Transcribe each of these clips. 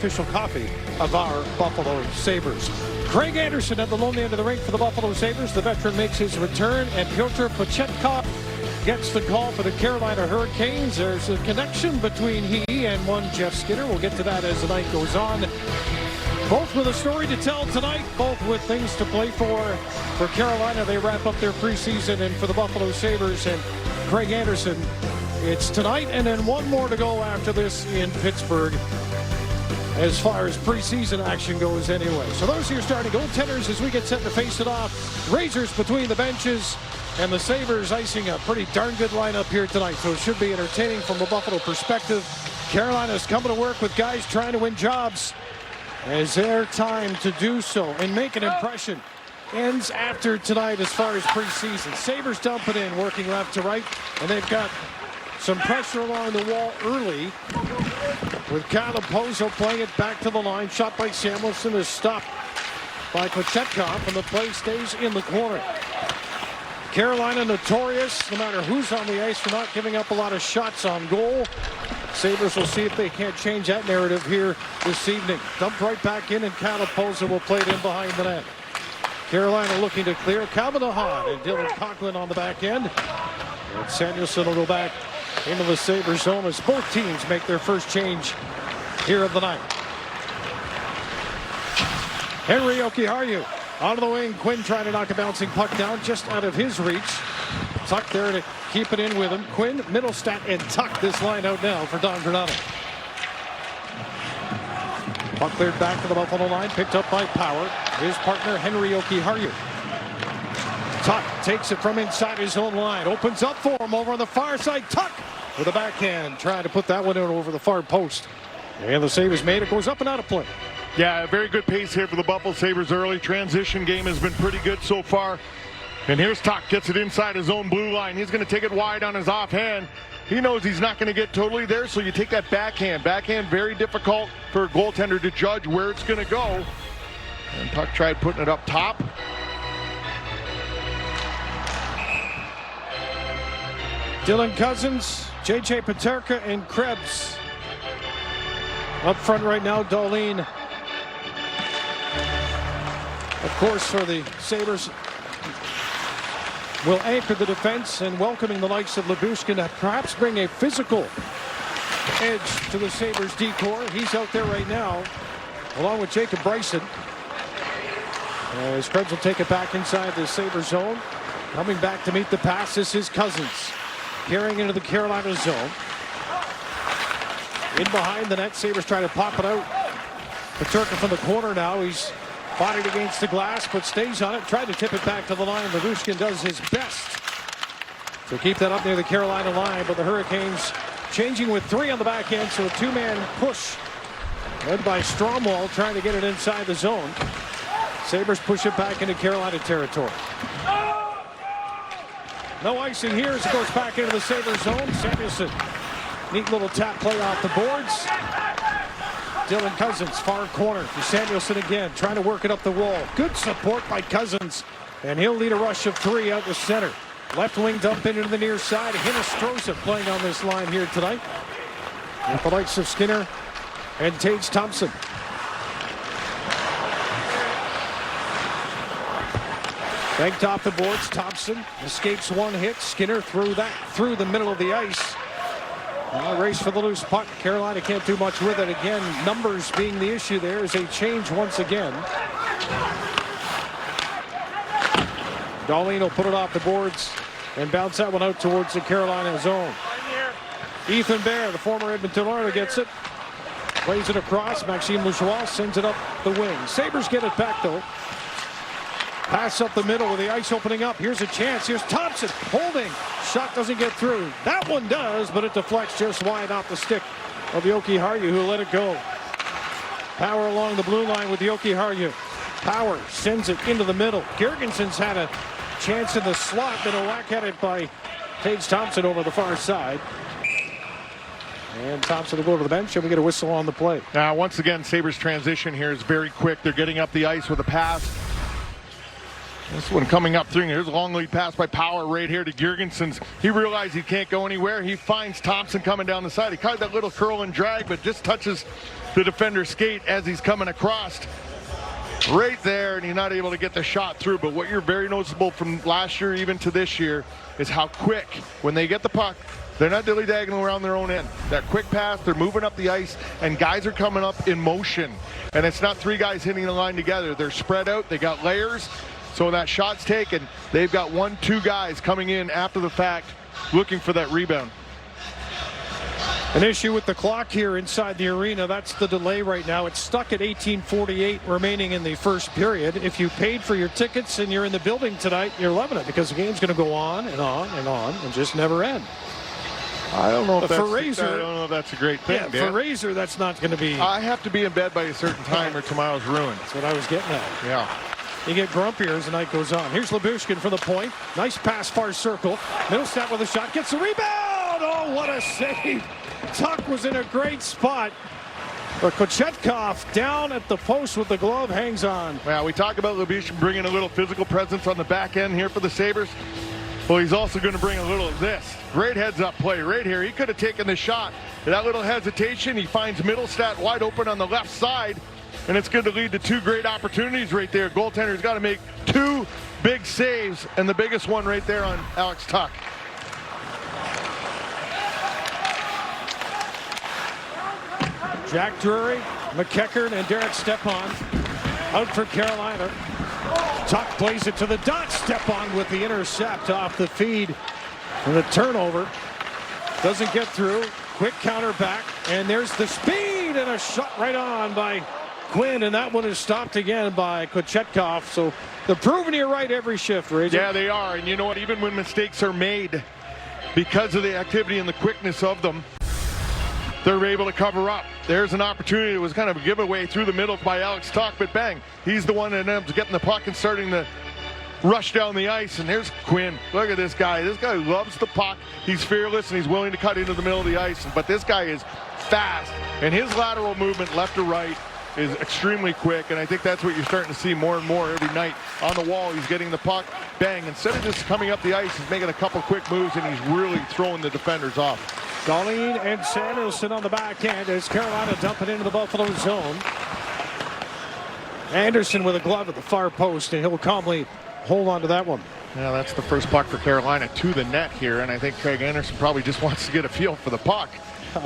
official coffee of our Buffalo Sabres. Craig Anderson at the lonely end of the rink for the Buffalo Sabres. The veteran makes his return, and Pyotr Pochetkov gets the call for the Carolina Hurricanes. There's a connection between he and one Jeff Skinner. We'll get to that as the night goes on. Both with a story to tell tonight, both with things to play for. For Carolina, they wrap up their preseason, and for the Buffalo Sabres and Craig Anderson, it's tonight and then one more to go after this in Pittsburgh, as far as preseason action goes anyway. So those are your starting goaltenders as we get set to face it off. Razors between the benches, and the Sabres icing a pretty darn good lineup here tonight. So it should be entertaining from a Buffalo perspective. Carolina's coming to work with guys trying to win jobs, as their time to do so and make an impression ends after tonight as far as preseason. Sabres dump it in, working left to right, and they've got some pressure along the wall early with Kyle Pozo playing it back to the line. Shot by Samuelsson is stopped by Kochetkov, and the play stays in the corner. Carolina notorious, no matter who's on the ice, for not giving up a lot of shots on goal. Sabres will see if they can't change that narrative here this evening. Dumped right back in, and Kyle Pozo will play it in behind the net. Carolina looking to clear. Calvin Ahan and Dylan Conklin on the back end. And Samuelsson will go back into the Sabres zone as both teams make their first change here of the night. Henry Jokiharju out of the wing. Quinn trying to knock a bouncing puck down just out of his reach. Tuck there to keep it in with him. Quinn, Middlestat, and Tuck this line out now for Don Granato. Puck cleared back to the Buffalo line, picked up by Power. His partner, Henry Jokiharju. Tuck takes it from inside his own line. Opens up for him over on the far side. Tuck with a backhand, trying to put that one in over the far post. And the save is made. It goes up and out of play. Yeah, very good pace here for the Buffalo Sabres early. Transition game has been pretty good so far. And here's Tuck, gets it inside his own blue line. He's going to take it wide on his offhand. He knows he's not going to get totally there, so you take that backhand. Backhand, very difficult for a goaltender to judge where it's going to go. And Tuck tried putting it up top. Dylan Cousins, J.J. Peterka, and Krebs. Up front right now, Dahlin. Of course, for the Sabres, will anchor the defense, and welcoming the likes of Lyubushkin to perhaps bring a physical edge to the Sabres decor. He's out there right now, along with Jacob Bryson. As Krebs will take it back inside the Sabres zone. Coming back to meet the pass, this is Cousins. Carrying into the Carolina zone. In behind the net, Sabres trying to pop it out. Peterka from the corner now. He's bodied against the glass, but stays on it. Tried to tip it back to the line. Lyubushkin does his best to keep that up near the Carolina line, but the Hurricanes changing with three on the back end, so a two-man push led by Stromwall trying to get it inside the zone. Sabres push it back into Carolina territory. No icing here as it goes back into the Sabres zone. Samuelsson, neat little tap play off the boards. Dylan Cousins, far corner to Samuelsson again, trying to work it up the wall. Good support by Cousins, and he'll lead a rush of three out the center. Left wing dump into the near side. Hinostroza playing on this line here tonight, with the likes of Skinner and Tage Thompson. Banked off the boards. Thompson escapes one hit. Skinner through the middle of the ice. Race for the loose puck. Carolina can't do much with it. Again, numbers being the issue there as they change once again. Dahlin will put it off the boards and bounce that one out towards the Carolina zone. Ethan Bear, the former Edmonton Oiler, gets it. Plays it across. Maxime Lajoie sends it up the wing. Sabres get it back though. Pass up the middle with the ice opening up. Here's a chance. Here's Thompson holding. Shot doesn't get through. That one does, but it deflects just wide off the stick of Jokiharju, who let it go. Power along the blue line with Jokiharju. Power sends it into the middle. Girgensons had a chance in the slot, then a whack at it by Tage Thompson over the far side. And Thompson will go to the bench, and we get a whistle on the play. Now, once again, Sabres transition here is very quick. They're getting up the ice with a pass. This one coming up through. Here's a long lead pass by Power right here to Girgensons. He realized he can't go anywhere. He finds Thompson coming down the side. He caught that little curl and drag, but just touches the defender's skate as he's coming across right there, and he's not able to get the shot through. But what you're very noticeable from last year even to this year is how quick, when they get the puck, they're not dilly-dagging around their own end. That quick pass, they're moving up the ice, and guys are coming up in motion. And it's not three guys hitting the line together. They're spread out, they got layers. So when that shot's taken, they've got 1-2 guys coming in after the fact looking for that rebound. An issue with the clock here inside the arena. That's the delay right now. It's stuck at 18:48 remaining in the first period. If you paid for your tickets and you're in the building tonight, you're loving it because the game's going to go on and on and on and just never end. I don't know if for Razor, I don't know if that's a great thing. Yeah, for Razor, that's not going to be. I have to be in bed by a certain time or tomorrow's ruined. That's what I was getting at. Yeah. You get grumpier as the night goes on. Here's Lyubushkin for the point. Nice pass, far circle. Middlestat with a shot. Gets the rebound. Oh, what a save. Tuck was in a great spot. But Kochetkov down at the post with the glove, hangs on. Well, we talk about Lyubushkin bringing a little physical presence on the back end here for the Sabres. Well, he's also going to bring a little of this. Great heads-up play right here. He could have taken the shot. That little hesitation, he finds Middlestat wide open on the left side, and it's going to lead to two great opportunities right there. Goaltender's got to make two big saves, and the biggest one right there on Alex Tuck. Jack Drury, McEachern, and Derek Stepan out for Carolina. Tuck plays it to the dot. Stepan with the intercept off the feed. And the turnover doesn't get through. Quick counter back. And there's the speed and a shot right on by Quinn. And that one is stopped again by Kochetkov. So they're proving you're right every shift, Razor. Yeah, they are. And you know what? Even when mistakes are made, because of the activity and the quickness of them, they're able to cover up. There's an opportunity that was kind of a giveaway through the middle by Alex Tuck, but bang, he's the one that ends up getting the puck and starting to rush down the ice. And there's Quinn. Look at this guy. This guy loves the puck. He's fearless and he's willing to cut into the middle of the ice. But this guy is fast, and his lateral movement left to right is extremely quick, and I think that's what you're starting to see more and more every night. On the wall, he's getting the puck, bang, instead of just coming up the ice, he's making a couple quick moves, and he's really throwing the defenders off. Darlene and Sanderson on the back end as Carolina dumping into the Buffalo zone. Anderson with a glove at the far post, and he'll calmly hold on to that one. Yeah, that's the first puck for Carolina to the net here, and I think Craig Anderson probably just wants to get a feel for the puck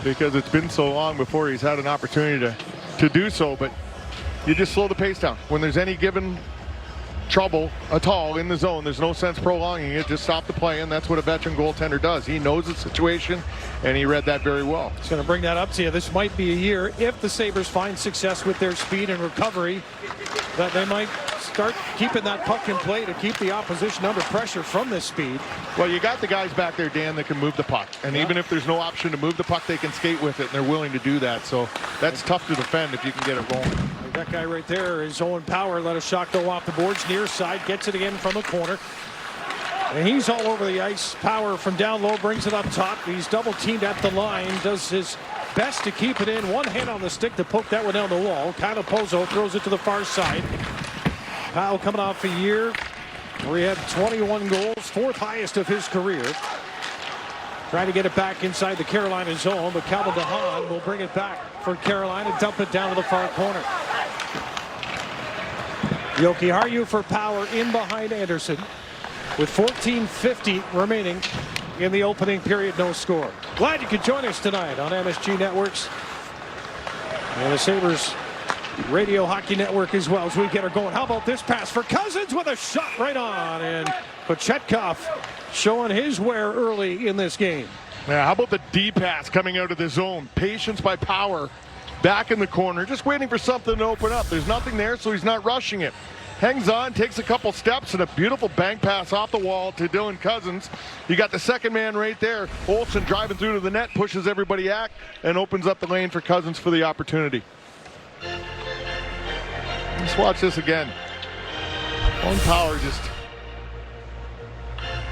because it's been so long before he's had an opportunity to do so. But you just slow the pace down. When there's any given trouble at all in the zone, there's no sense prolonging it. Just stop the play, and that's what a veteran goaltender does. He knows the situation, and he read that very well. He's going to bring that up to you. This might be a year, if the Sabres find success with their speed and recovery, that they might start keeping that puck in play to keep the opposition under pressure from this speed. Well, you got the guys back there, Dan, that can move the puck. And even if there's no option to move the puck, they can skate with it, and they're willing to do that. So that's tough to defend if you can get it going. That guy right there is Owen Power. Let a shot go off the boards near side. Gets it again from the corner. And he's all over the ice. Power from down low brings it up top. He's double teamed at the line. Does his best to keep it in. One hand on the stick to poke that one down the wall. Kyle Pozo throws it to the far side. Kyle coming off a year where he had 21 goals, fourth highest of his career. Trying to get it back inside the Carolina zone, but Calvin DeHaan will bring it back for Carolina, dump it down to the far corner. Jokiharju for Power in behind Anderson with 14:50 remaining in the opening period, no score. Glad you could join us tonight on MSG Networks and the Sabres Radio Hockey Network as well as we get her going. How about this pass for Cousins with a shot right on, and Kochetkov showing his wear early in this game. Yeah, how about the D pass coming out of the zone? Patience by Power back in the corner, just waiting for something to open up. There's nothing there, so he's not rushing it. Hangs on, takes a couple steps, and a beautiful bank pass off the wall to Dylan Cousins. You got the second man right there. Olsen driving through to the net, pushes everybody back, and opens up the lane for Cousins for the opportunity. Let's watch this again. Owen Power just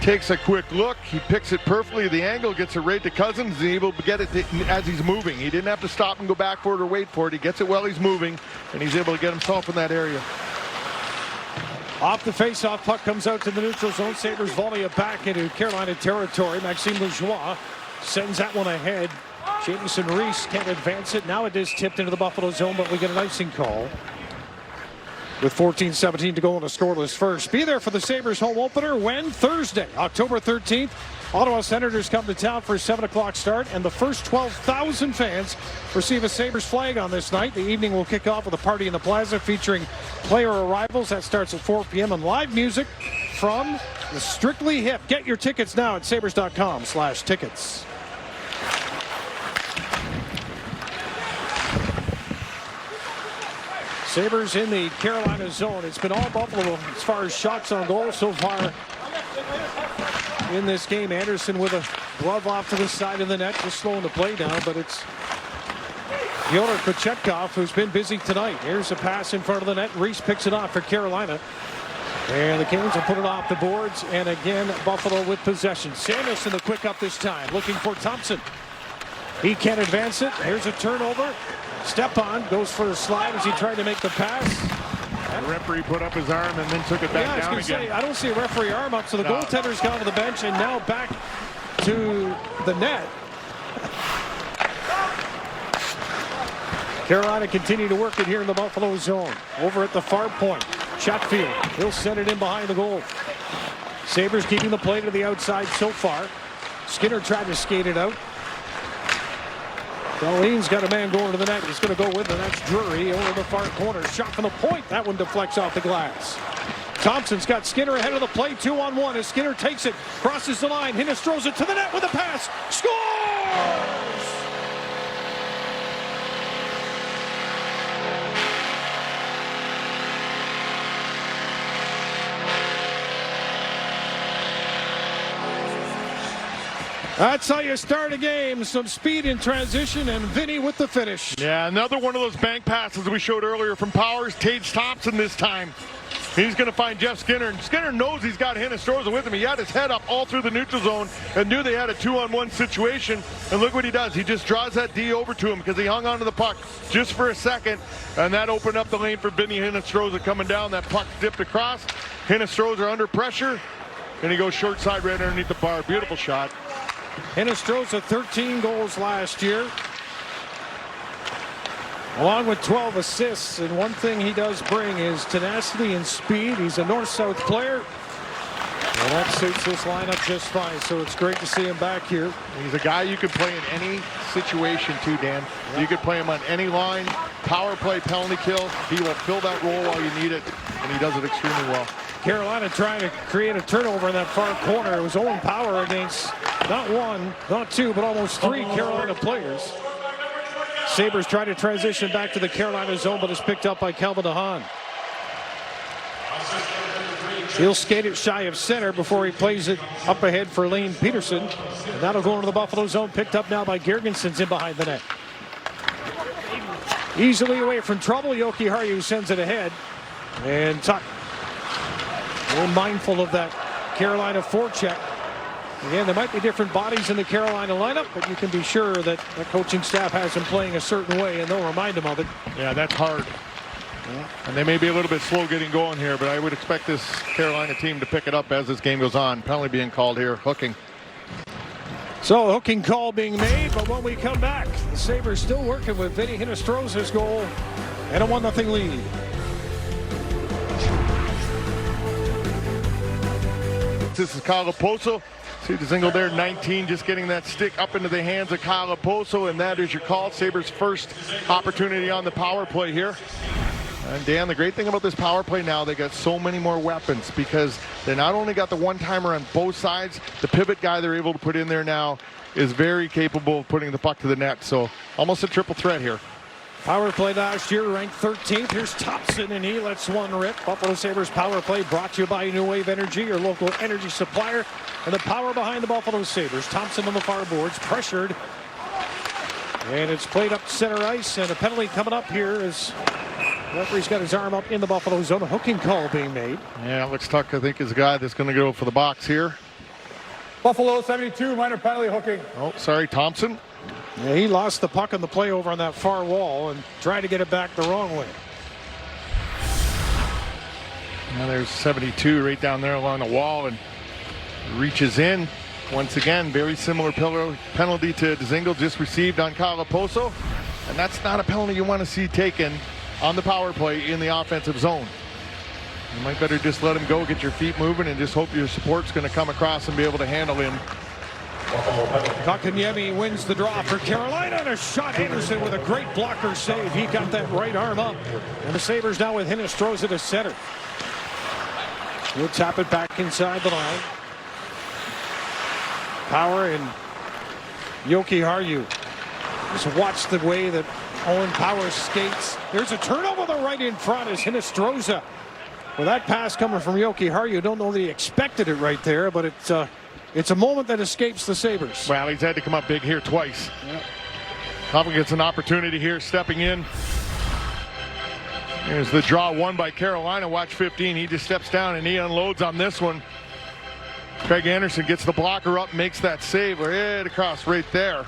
takes a quick look. He picks it perfectly. The angle gets it right to Cousins. He's able to get it as he's moving. He didn't have to stop and go back for it or wait for it. He gets it while he's moving, and he's able to get himself in that area. Off the face-off, puck comes out to the neutral zone. Sabres volley it back into Carolina territory. Maxime Lajoie sends that one ahead Jamison Reese can't advance it. Now it is tipped into the Buffalo zone, but we get an icing call. With 14:17 to go in a scoreless first. Be there for the Sabres home opener when Thursday, October 13th. Ottawa Senators come to town for a 7 o'clock start, and the first 12,000 fans receive a Sabres flag on this night. The evening will kick off with a party in the plaza featuring player arrivals. That starts at 4 p.m. and live music from the Strictly Hip. Get your tickets now at sabres.com/tickets. Sabres in the Carolina zone. It's been all Buffalo as far as shots on goal so far in this game. Anderson with a glove off to the side of the net, just slowing the play down, but it's Fyodor Kochetkov who's been busy tonight. Here's a pass in front of the net. Reese picks it off for Carolina. And the Canes will put it off the boards. And again, Buffalo with possession. Samuelson the quick up this time, looking for Thompson. He can't advance it. Here's a turnover. Stepan goes for a slide as he tried to make the pass. The referee put up his arm and then took it back down again. I don't see a referee arm up, so the goaltender's gone to the bench and now back to the net. Carolina continue to work it here in the Buffalo zone. Over at the far point, Chatfield. He'll send it in behind the goal. Sabres keeping the play to the outside so far. Skinner tried to skate it out. Dahlin's got a man going to the net. He's going to go with it. That's Drury over the far corner. Shot from the point. That one deflects off the glass. Thompson's got Skinner ahead of the play. 2-on-1 as Skinner takes it. Crosses the line. Hinnis throws it to the net with a pass. Scores! That's how you start a game. Some speed in transition, and Vinny with the finish. Yeah, another one of those bank passes we showed earlier from Powers. Tage Thompson this time. He's going to find Jeff Skinner, and Skinner knows he's got Hinostroza with him. He had his head up all through the neutral zone and knew they had a 2-on-1 situation. And look what he does. He just draws that D over to him because he hung onto the puck just for a second, and that opened up the lane for Vinny Hinostroza coming down. That puck dipped across. Hinostroza under pressure, and he goes short side right underneath the bar. Beautiful shot. Hinostroza 13 goals last year, along with 12 assists, and one thing he does bring is tenacity and speed. He's a north-south player, and that suits this lineup just fine, so it's great to see him back here. He's a guy you can play in any situation too, Dan. Yep. You could play him on any line, power play, penalty kill. He will fill that role while you need it, and he does it extremely well. Carolina trying to create a turnover in that far corner. It was Owen Power against not one, not two, but almost three Carolina players. Sabres try to transition back to the Carolina zone, but it's picked up by Calvin DeHaan. He'll skate it shy of center before he plays it up ahead for Lane Peterson. And that'll go into the Buffalo zone, picked up now by Gergensons in behind the net. Easily away from trouble, Yoki Haru sends it ahead. And Tuck, we're mindful of that Carolina forecheck. Again, there might be different bodies in the Carolina lineup, but you can be sure that the coaching staff has them playing a certain way, and they'll remind them of it. Yeah, that's hard. Yeah. And they may be a little bit slow getting going here, but I would expect this Carolina team to pick it up as this game goes on. Penalty being called here, hooking. So, hooking call being made, but when we come back, the Sabres still working with Vinny Hinostroza's goal and a 1-0 lead. This is Kyle Poso. See the single there, 19, just getting that stick up into the hands of Kyle Poso, and that is your call. Sabres' first opportunity on the power play here. And Dan, the great thing about this power play now, they got so many more weapons because they not only got the one-timer on both sides, the pivot guy they're able to put in there now is very capable of putting the puck to the net. So almost a triple threat here. Power play last year ranked 13th. Here's Thompson, and he lets one rip. Buffalo Sabres power play brought to you by New Wave Energy, your local energy supplier, and the power behind the Buffalo Sabres. Thompson on the far boards, pressured, and it's played up to center ice, and a penalty coming up here as the referee's got his arm up in the Buffalo zone. A hooking call being made. Yeah, Alex Tuck, I think, is the guy that's going to go for the box here. Buffalo 72, minor penalty, hooking. Oh, sorry, Thompson. Yeah, he lost the puck on the play over on that far wall and tried to get it back the wrong way. Now there's 72 right down there along the wall and reaches in. Once again, very similar penalty to Dzingel just received on Kyle Poso. And that's not a penalty you want to see taken on the power play in the offensive zone. You might better just let him go, get your feet moving, and just hope your support's going to come across and be able to handle him. Kotkaniemi wins the draw for Carolina, and a shot. Anderson with a great blocker save. He got that right arm up. And the Sabres now with Hinostroza to center. He'll tap it back inside the line. Power and Jokiharju. Just watch the way that Owen Power skates. There's a turnover the right in front as Hinostroza. Well, that pass coming from Jokiharju, don't know that he expected it right there, but it's a moment that escapes the Sabres. Well, he's had to come up big here twice. Yep. Probably gets an opportunity here stepping in. Here's the draw won by Carolina. Watch 15. He just steps down and he unloads on this one. Craig Anderson gets the blocker up, makes that save right across right there.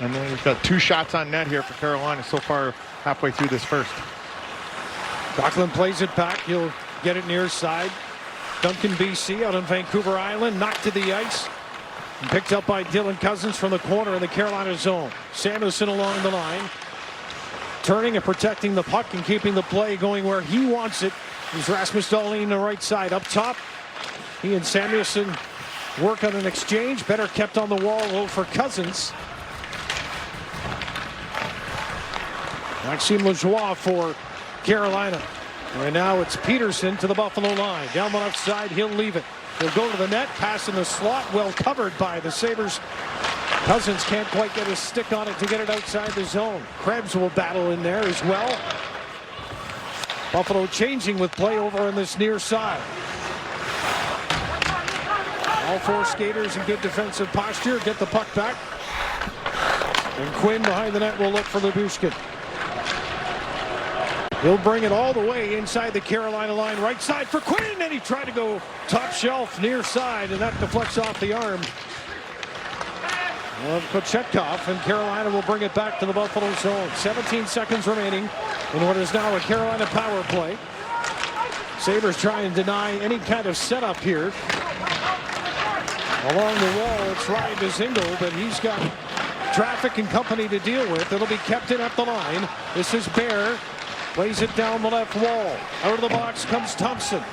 And then we've got 2 shots on net here for Carolina so far halfway through this first. Coughlin plays it back. He'll get it near side. Duncan BC out on Vancouver Island, knocked to the ice. And picked up by Dylan Cousins from the corner in the Carolina zone. Samuelson along the line. Turning and protecting the puck and keeping the play going where he wants it. Is Rasmus Dahlin the right side up top. He and Samuelson work on an exchange. Better kept on the wall for Cousins. Maxime Lajoie for Carolina. And now it's Peterson to the Buffalo line. Down the left side, he'll leave it. He'll go to the net, pass in the slot, well covered by the Sabres. Cousins can't quite get his stick on it to get it outside the zone. Krebs will battle in there as well. Buffalo changing with play over on this near side. All 4 skaters in good defensive posture. Get the puck back. And Quinn behind the net will look for Lyubushkin. He'll bring it all the way inside the Carolina line. Right side for Quinn. And he tried to go top shelf near side. And that deflects off the arm of Kochetkov. And Carolina will bring it back to the Buffalo zone. 17 seconds remaining in what is now a Carolina power play. Sabres try and deny any kind of setup here. Along the wall, it's Ryan Dzingel, but he's got traffic and company to deal with. It'll be kept in at the line. This is Bear. Lays it down the left wall. Out of the box comes Thompson.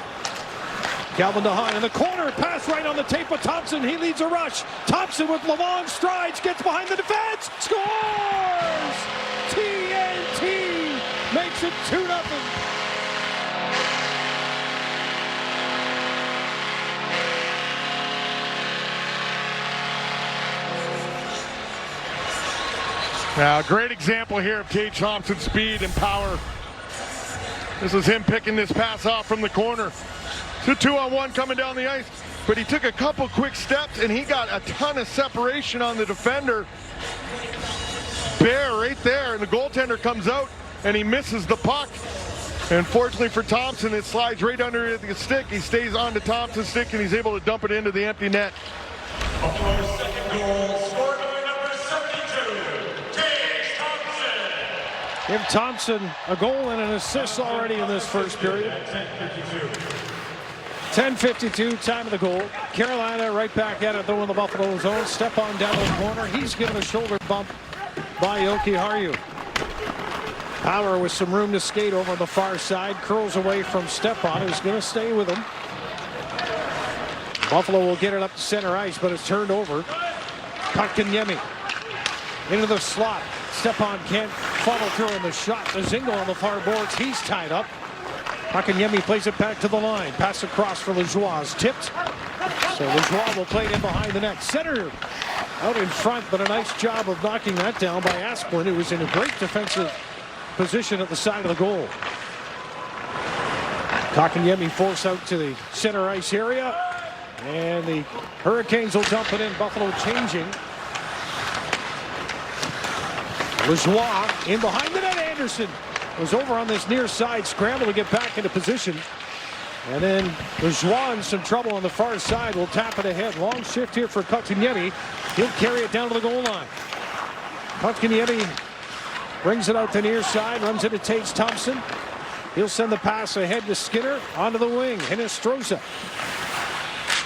Calvin DeHaan in the corner. Pass right on the tape of Thompson. He leads a rush. Thompson with long strides. Gets behind the defense. Scores! TNT makes it 2-0. Now, a great example here of Tage Thompson's speed and power. This is him picking this pass off from the corner. It's a 2-on-1 coming down the ice, but he took a couple quick steps and he got a ton of separation on the defender. Bear right there, and the goaltender comes out and he misses the puck. And fortunately for Thompson, it slides right under the stick. He stays on to Thompson's stick and he's able to dump it into the empty net. Buffalo's second goal, scored by number 72, Tage Thompson. Give Thompson a goal and an assist already in this first period. 10:52, time of the goal. Carolina right back at it though in the Buffalo zone. Step on down the corner. He's given a shoulder bump by Jokiharju. Power with some room to skate over on the far side. Curls away from Stepan, who's going to stay with him. Buffalo will get it up to center ice, but it's turned over. Kotkaniemi into the slot. Stepan can't follow through in the shot. Dzingel on the far boards. He's tied up. Kotkaniemi plays it back to the line. Pass across for Lajoie. Tipped. So Lajoie will play it in behind the net. Center out in front, but a nice job of knocking that down by Asplund, who was in a great defensive position at the side of the goal. Kotkaniemi forced out to the center ice area. And the Hurricanes will dump it in. Buffalo changing. Lajoie in behind the net. Anderson was over on this near side. Scramble to get back into position. And then Lajoie in some trouble on the far side. Will tap it ahead. Long shift here for Kotkaniemi. He'll carry it down to the goal line. Kotkaniemi brings it out the near side. Runs it to Tage Thompson. He'll send the pass ahead to Skinner. Onto the wing. Hinostroza.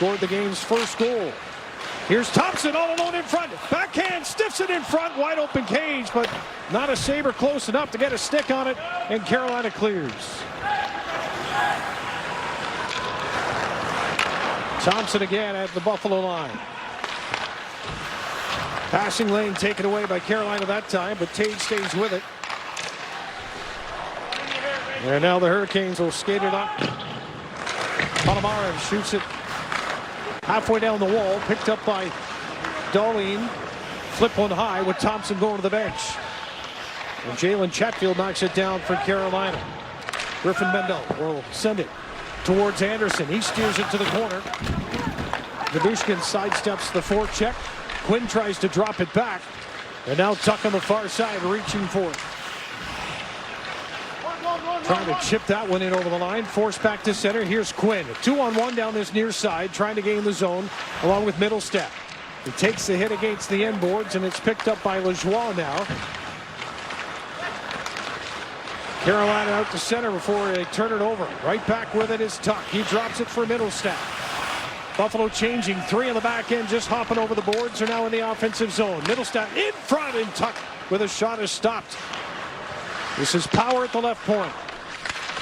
scored the game's first goal. Here's Thompson all alone in front. Backhand, stiffs it in front. Wide open cage, but not a Sabre close enough to get a stick on it, and Carolina clears. Thompson again at the Buffalo line. Passing lane taken away by Carolina that time, but Tage stays with it. And now the Hurricanes will skate it up. Palomar shoots it halfway down the wall, picked up by Dahlin. Flip one high with Thompson going to the bench. And Jalen Chatfield knocks it down for Carolina. Griffin Mendel will send it towards Anderson. He steers it to the corner. Gabushkin sidesteps the forecheck. Quinn tries to drop it back. And now Tuck on the far side reaching for it. Trying to chip that one in over the line. Forced back to center. Here's Quinn. 2-on-1 down this near side. Trying to gain the zone along with Middlestat. He takes the hit against the end boards, and it's picked up by Lajoie now. Carolina out to center before they turn it over. Right back with it is Tuck. He drops it for Middlestat. Buffalo changing. 3 on the back end, just hopping over the boards, are now in the offensive zone. Middlestat in front, and Tuck with a shot is stopped. This is Power at the left point.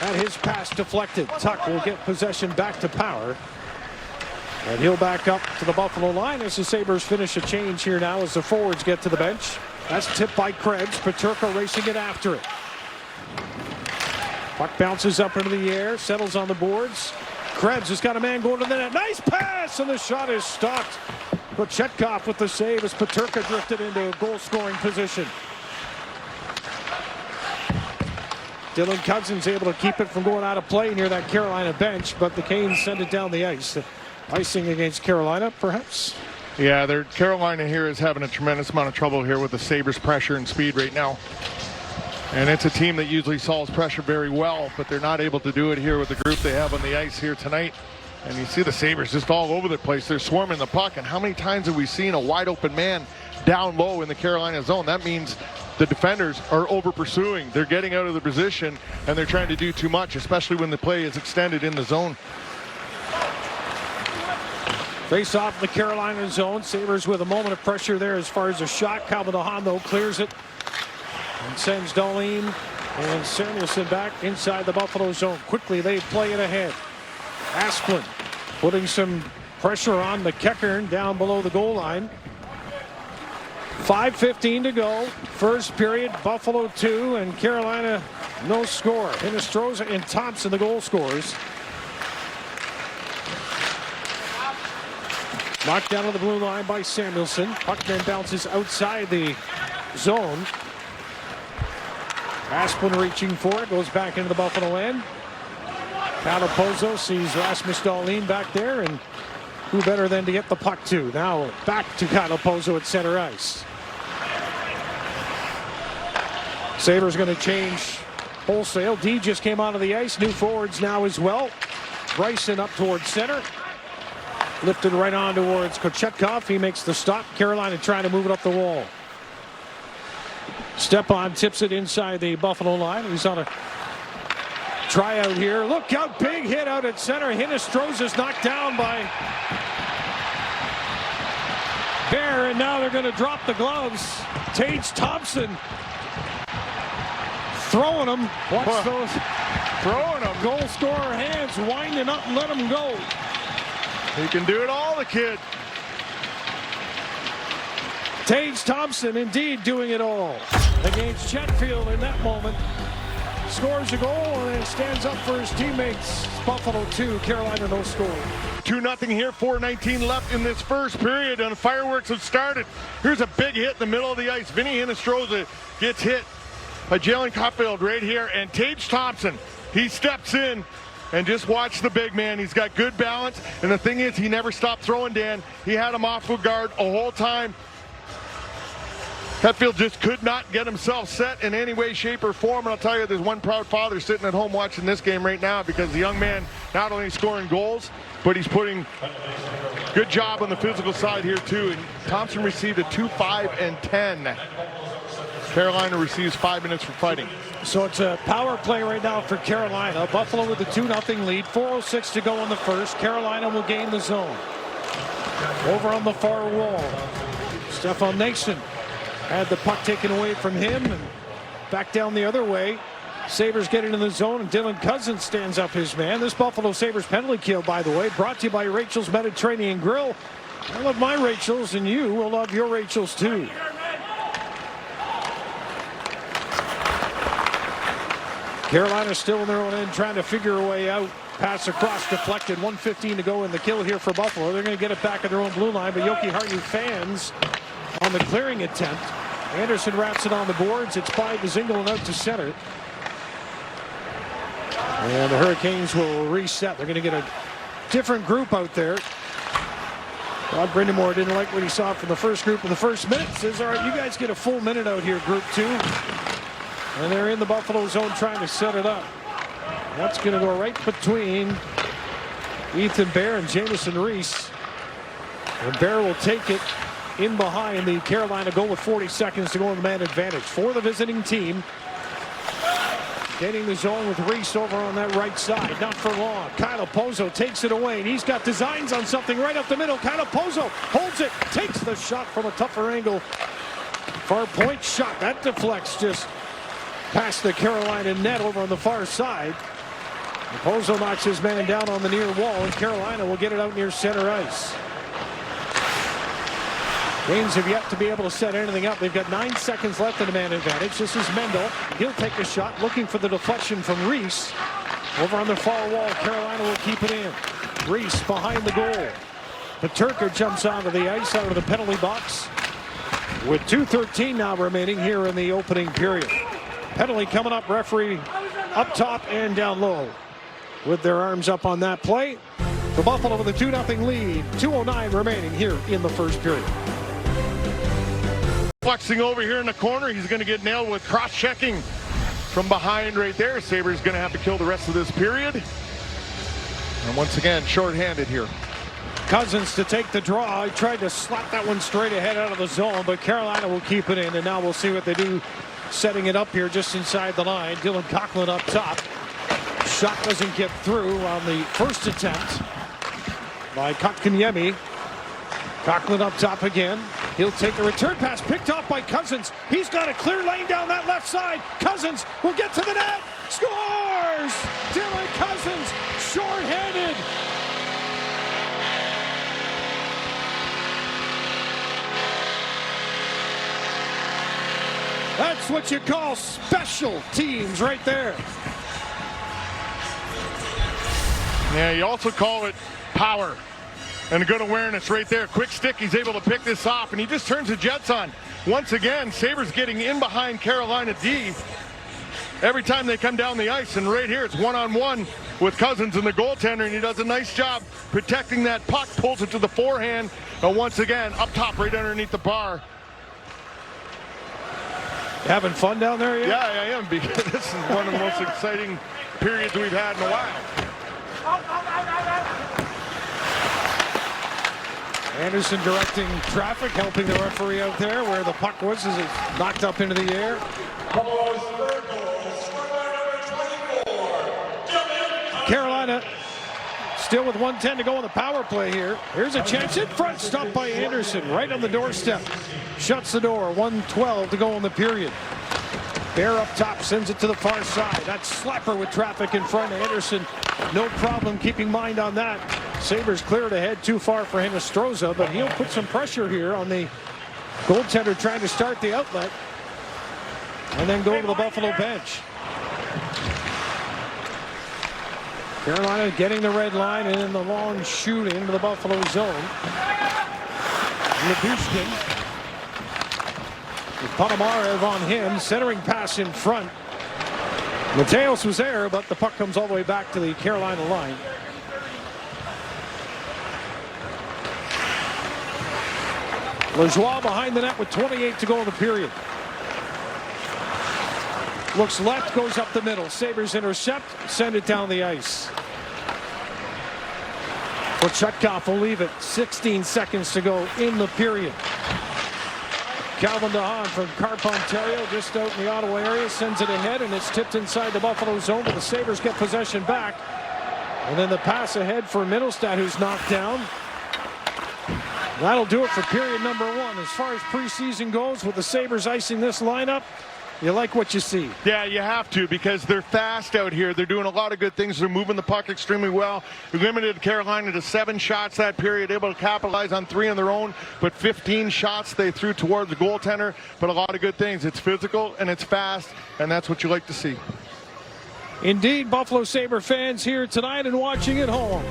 And his pass deflected. Tuck will get possession back to Power. And he'll back up to the Buffalo line as the Sabres finish a change here now as the forwards get to the bench. That's tipped by Krebs. Peterka racing it after it. Puck bounces up into the air, settles on the boards. Krebs has got a man going to the net. Nice pass, and the shot is stopped. Kochetkov with the save as Peterka drifted into a goal-scoring position. Dylan Cousins able to keep it from going out of play near that Carolina bench, but the Canes send it down the ice. Icing against Carolina, perhaps? Yeah, Carolina here is having a tremendous amount of trouble here with the Sabres' pressure and speed right now. And it's a team that usually solves pressure very well, but they're not able to do it here with the group they have on the ice here tonight. And you see the Sabres just all over the place. They're swarming the puck. And how many times have we seen a wide open man down low in the Carolina zone? That means the defenders are over pursuing. They're getting out of the position, and they're trying to do too much, especially when the play is extended in the zone. Face off in the Carolina zone. Sabres with a moment of pressure there as far as a shot. Calvin Ahando clears it and sends Dahlin and Samuelson back inside the Buffalo zone. Quickly they play it ahead. Asplund putting some pressure on McEachern down below the goal line. 5:15 to go. First period, Buffalo 2 and Carolina no score. Hinostroza and Thompson the goal scorers. Knocked down on the blue line by Samuelson. Puck then bounces outside the zone. Asplund reaching for it. Goes back into the Buffalo end. Calapozo sees Rasmus Dahlin back there, and who better than to get the puck to? Now back to Calapozo at center ice. Sabres going to change wholesale. D just came onto the ice. New forwards now as well. Bryson up towards center. Lifted right on towards Kochetkov. He makes the stop. Carolina trying to move it up the wall. Stepan tips it inside the Buffalo line. He's on a tryout here. Look out, big hit out at center. Hinostroza's knocked down by Bear, and now they're going to drop the gloves. Tage Thompson throwing them. Watch those. Throwing them. Goal scorer hands winding up and let them go. He can do it all, the kid. Tage Thompson indeed doing it all against Chatfield in that moment. Scores a goal and then stands up for his teammates. Buffalo 2, Carolina no score. 2-0 here, 4:19 left in this first period, and fireworks have started. Here's a big hit in the middle of the ice. Vinny Hinostroza gets hit by Jalen Copfield right here, and Tage Thompson, he steps in. And just watch the big man. He's got good balance. And the thing is, he never stopped throwing, Dan. He had him off of guard a whole time. Hetfield just could not get himself set in any way, shape, or form. And I'll tell you, there's one proud father sitting at home watching this game right now, because the young man not only scoring goals, but he's putting good job on the physical side here, too. And Thompson received a 2, 5, and 10. Carolina receives 5 minutes for fighting. So it's a power play right now for Carolina. Buffalo with a 2-0 lead. 4:06 to go in the first. Carolina will gain the zone. Over on the far wall, Stefan Nason had the puck taken away from him and back down the other way. Sabres get into the zone and Dylan Cousins stands up his man. This Buffalo Sabres penalty kill, by the way, brought to you by Rachel's Mediterranean Grill. I love my Rachel's and you will love your Rachel's too. Carolina still in their own end trying to figure a way out. Pass across deflected. 1:15 to go in the kill here for Buffalo. They're going to get it back at their own blue line, but Yoki Harju fans on the clearing attempt. Anderson wraps it on the boards. It's by Dzingel and out to center. And the Hurricanes will reset. They're going to get a different group out there. Rod Brindamore didn't like what he saw from the first group in the first minute. Says, all right, you guys get a full minute out here, group two. And they're in the Buffalo zone trying to set it up. That's going to go right between Ethan Bear and Jamison Reese. And Bear will take it in behind the Carolina goal with 40 seconds to go on the man advantage for the visiting team. Getting the zone with Reese over on that right side. Not for long. Kyle Pozo takes it away, and he's got designs on something right up the middle. Kyle Pozo holds it, takes the shot from a tougher angle. Far point shot. That deflects just past the Carolina net over on the far side. Pozo knocks his man down on the near wall, and Carolina will get it out near center ice. Canes have yet to be able to set anything up. They've got 9 seconds left in the man advantage. This is Mendel. He'll take a shot, looking for the deflection from Reese. Over on the far wall, Carolina will keep it in. Reese behind the goal. Peterka jumps onto the ice out of the penalty box. With 2:13 now remaining here in the opening period. Penalty coming up, referee up top and down low. With their arms up on that play. The Buffalo with a 2-0 lead. 2:09 remaining here in the first period. Flexing over here in the corner. He's going to get nailed with cross-checking from behind right there. Sabres going to have to kill the rest of this period. And once again, short-handed here. Cousins to take the draw. He tried to slap that one straight ahead out of the zone, but Carolina will keep it in. And now we'll see what they do setting it up here just inside the line. Dylan Coughlin up top. Shot doesn't get through on the first attempt by Kotkaniemi. Coughlin up top again. He'll take the return pass picked off by Cousins. He's got a clear lane down that left side. Cousins will get to the net. Scores! Dylan Cousins, short-handed. That's what you call special teams right there. Yeah, you also call it power. And a good awareness right there. Quick stick, he's able to pick this off, and he just turns the Jets on. Once again, Sabres getting in behind Carolina D every time they come down the ice. And right here, it's one-on-one with Cousins and the goaltender, and he does a nice job protecting that puck, pulls it to the forehand. And once again, up top, right underneath the bar. Having fun down there yet? Yeah, I am, because this is one of the most exciting periods we've had in a while. Anderson directing traffic, helping the referee out there where the puck was as it's knocked up into the air. Buffalo's third goal, scored by number 24, Carolina still with 1:10 to go on the power play here. Here's a chance in front, stopped by Anderson right on the doorstep. Shuts the door, 1:12 to go in the period. Bear up top, sends it to the far side. That's Slapper with traffic in front. Anderson, no problem keeping mind on that. Sabres cleared ahead, too far for Hinostroza, but he'll put some pressure here on the goaltender trying to start the outlet and then go to the Buffalo bench. Carolina getting the red line and then the long shoot into the Buffalo zone. Lyubushkin with Ponomarev on him, centering pass in front. Mateos was there, but the puck comes all the way back to the Carolina line. Lajoie behind the net with 28 to go in the period. Looks left, goes up the middle. Sabres intercept, send it down the ice. Kochetkov will leave it. 16 seconds to go in the period. Calvin DeHaan from Carp, Ontario, just out in the Ottawa area, sends it ahead, and it's tipped inside the Buffalo zone, but the Sabres get possession back. And then the pass ahead for Mittelstadt, who's knocked down. That'll do it for period number 1. As far as preseason goes, with the Sabres icing this lineup, you like what you see. Yeah, you have to, because they're fast out here. They're doing a lot of good things. They're moving the puck extremely well. We limited Carolina to 7 shots that period, able to capitalize on 3 on their own, but 15 shots they threw towards the goaltender. But a lot of good things. It's physical and it's fast, and that's what you like to see. Indeed, Buffalo Sabre fans here tonight and watching at home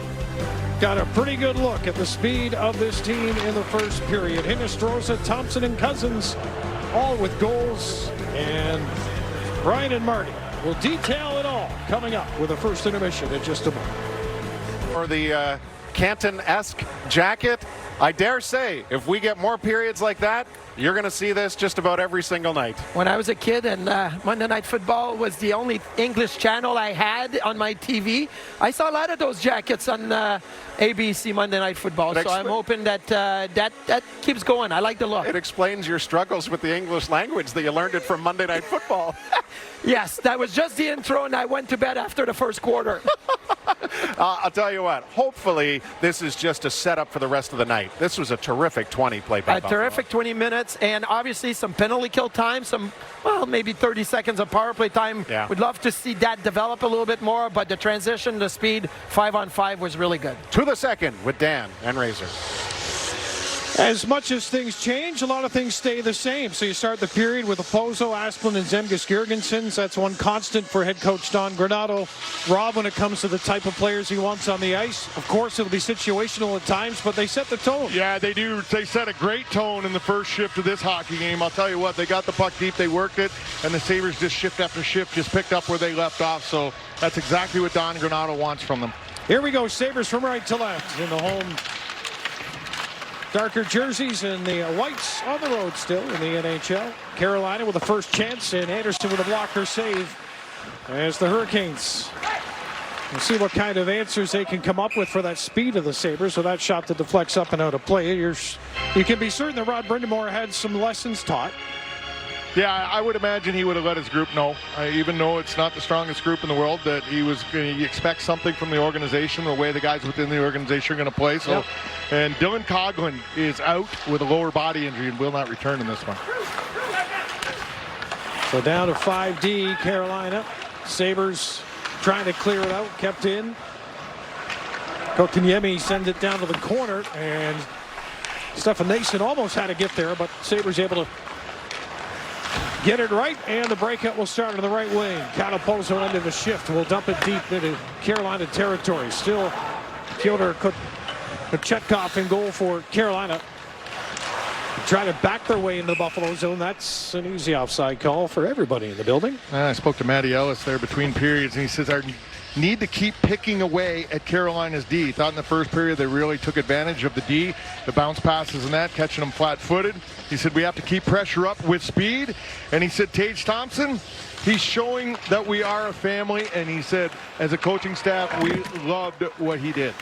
got a pretty good look at the speed of this team in the first period. Hinostroza, Thompson, and Cousins all with goals, and Brian and Marty will detail it all coming up with the first intermission in just a moment. For the Canton-esque jacket, I dare say, if we get more periods like that, you're going to see this just about every single night. When I was a kid and Monday Night Football was the only English channel I had on my TV, I saw a lot of those jackets on ABC Monday Night Football. So I'm hoping that that keeps going. I like the look. It explains your struggles with the English language that you learned it from Monday Night Football. Yes, that was just the intro, and I went to bed after the first quarter. I'll tell you what, hopefully this is just a setup for the rest of the night. This was a terrific 20 played by Buffalo. Terrific 20 minutes, and obviously some penalty kill time, some, well, maybe 30 seconds of power play time. Yeah. We'd love to see that develop a little bit more, but the transition, the speed, 5-on-5 was really good. To the second with Dan and Razor. As much as things change, a lot of things stay the same. So you start the period with Opozo, Asplund, and Zemgus Girgensons. That's one constant for head coach Don Granato. Rob, when it comes to the type of players he wants on the ice, of course it'll be situational at times, but they set the tone. Yeah, they do. They set a great tone in the first shift of this hockey game. I'll tell you what, they got the puck deep, they worked it, and the Sabres just shift after shift just picked up where they left off. So that's exactly what Don Granato wants from them. Here we go, Sabres from right to left in the home. Darker jerseys and the whites on the road still in the NHL. Carolina with the first chance, and Anderson with a blocker save as the Hurricanes. We'll see what kind of answers they can come up with for that speed of the Sabres. So that shot that deflects up and out of play. You can be certain that Rod Brindamore had some lessons taught. Yeah, I would imagine he would have let his group know, even though it's not the strongest group in the world, that he expects something from the organization, the way the guys within the organization are going to play. So, And Dylan Coghlan is out with a lower body injury and will not return in this one. So down to 5D, Carolina. Sabres trying to clear it out, kept in. Kotkaniemi sends it down to the corner, and Stefan Nason almost had a get there, but Sabres able to get it right, and the breakout will start on the right wing. Opozo into the shift. Will dump it deep into Carolina territory. Still Fyodor Kochetkov in goal for Carolina. Trying to back their way into the Buffalo zone. That's an easy offside call for everybody in the building. I spoke to Matty Ellis there between periods, and he says our need to keep picking away at Carolina's D. He thought in the first period they really took advantage of the D, the bounce passes and that, catching them flat-footed. He said we have to keep pressure up with speed. And he said Tage Thompson, he's showing that we are a family. And he said as a coaching staff, we loved what he did.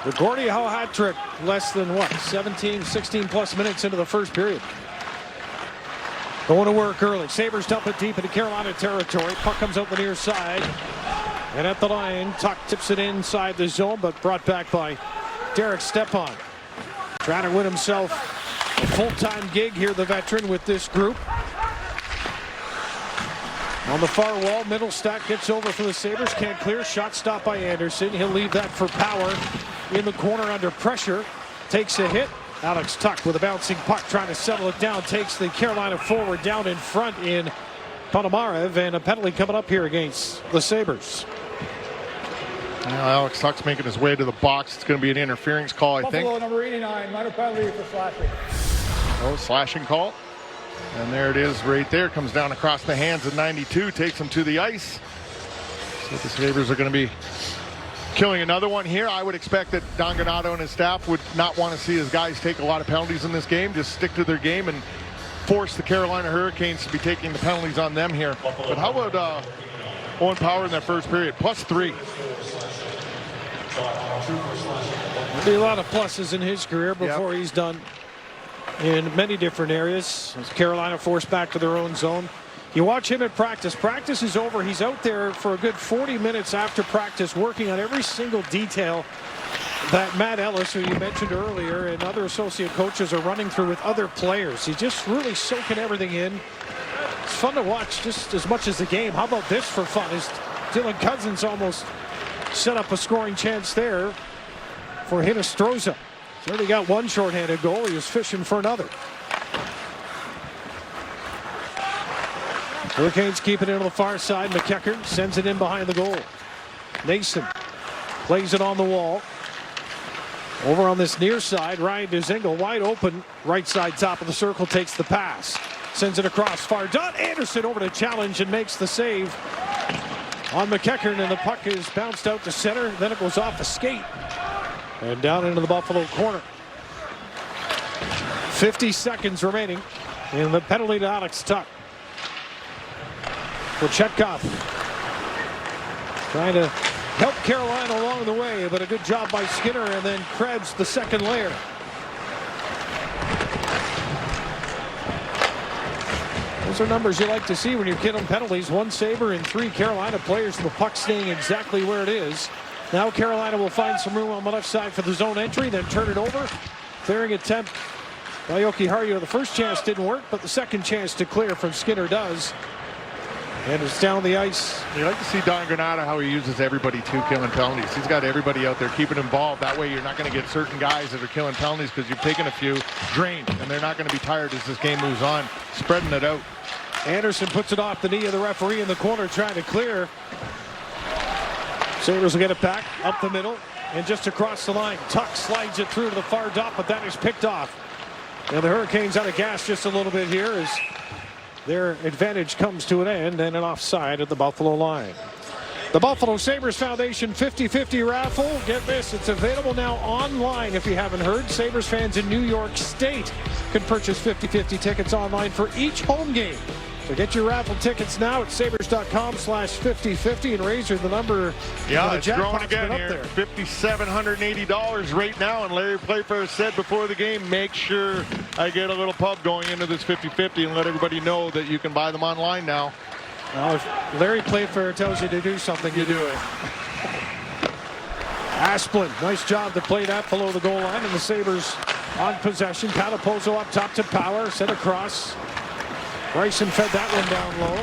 The Gordie Howe hat trick, less than what, 16 plus minutes into the first period. Going to work early. Sabres dump it deep into Carolina territory. Puck comes out the near side. And at the line, Tuck tips it inside the zone, but brought back by Derek Stepan. Trying to win himself a full-time gig here, the veteran, with this group. On the far wall, Mittelstadt gets over for the Sabres. Can't clear. Shot stopped by Anderson. He'll leave that for Power in the corner under pressure. Takes a hit. Alex Tuck with a bouncing puck trying to settle it down. Takes the Carolina forward down in front in Ponomarev, and a penalty coming up here against the Sabres. Now Alex Tuck's making his way to the box. It's going to be an interference call, I think. Buffalo number 89, minor penalty for slashing. Oh, slashing call. And there it is right there. Comes down across the hands of 92. Takes him to the ice. So the Sabres are going to be killing another one here. I would expect that Don Granato and his staff would not want to see his guys take a lot of penalties in this game. Just stick to their game and force the Carolina Hurricanes to be taking the penalties on them here. But how about Owen Power in that first period? +3. There'll be a lot of pluses in his career before he's done in many different areas. As Carolina forced back to their own zone. You watch him at practice. Practice is over. He's out there for a good 40 minutes after practice working on every single detail that Matt Ellis, who you mentioned earlier, and other associate coaches are running through with other players. He's just really soaking everything in. It's fun to watch just as much as the game. How about this for fun? As Dylan Cousins almost set up a scoring chance there for Hinostroza. He's already got one shorthanded goal. He was fishing for another. Hurricanes keep it in on the far side. McEachern sends it in behind the goal. Nason plays it on the wall. Over on this near side, Ryan Dzingel wide open. Right side top of the circle takes the pass. Sends it across far dot. Anderson over to challenge and makes the save on McEachern, and the puck is bounced out to center. Then it goes off a skate and down into the Buffalo corner. 50 seconds remaining in the penalty to Alex Tuch. Kochetkov trying to help Carolina along the way, but a good job by Skinner, and then Krebs the second layer. Those are numbers you like to see when you're killing penalties. 1 saver and 3 Carolina players, and the puck staying exactly where it is. Now Carolina will find some room on the left side for the zone entry, then turn it over. Clearing attempt by Jokiharju. The first chance didn't work, but the second chance to clear from Skinner does. And it's down the ice. You like to see Don Granato how he uses everybody too, killing penalties. He's got everybody out there keeping involved. That way you're not going to get certain guys that are killing penalties because you've taken a few drained, and they're not going to be tired as this game moves on. Spreading it out. Anderson puts it off the knee of the referee in the corner, trying to clear. Sabres will get it back up the middle and just across the line. Tuch slides it through to the far dot, but that is picked off. Now the Hurricanes out of gas just a little bit here as their advantage comes to an end, and an offside at the Buffalo line. The Buffalo Sabres Foundation 50-50 raffle. Get this, it's available now online if you haven't heard. Sabres fans in New York State can purchase 50-50 tickets online for each home game. So get your raffle tickets now at sabres.com/5050, and Razor, the number. Yeah, it's growing again here. $5,780 right now. And Larry Playfair said before the game, make sure I get a little pub going into this 50-50 and let everybody know that you can buy them online now. Well, if Larry Playfair tells you to do something, you do it. Asplund, nice job to play that below the goal line, and the Sabres on possession. Catapozo up top to Power, sent across. Bryson fed that one down low.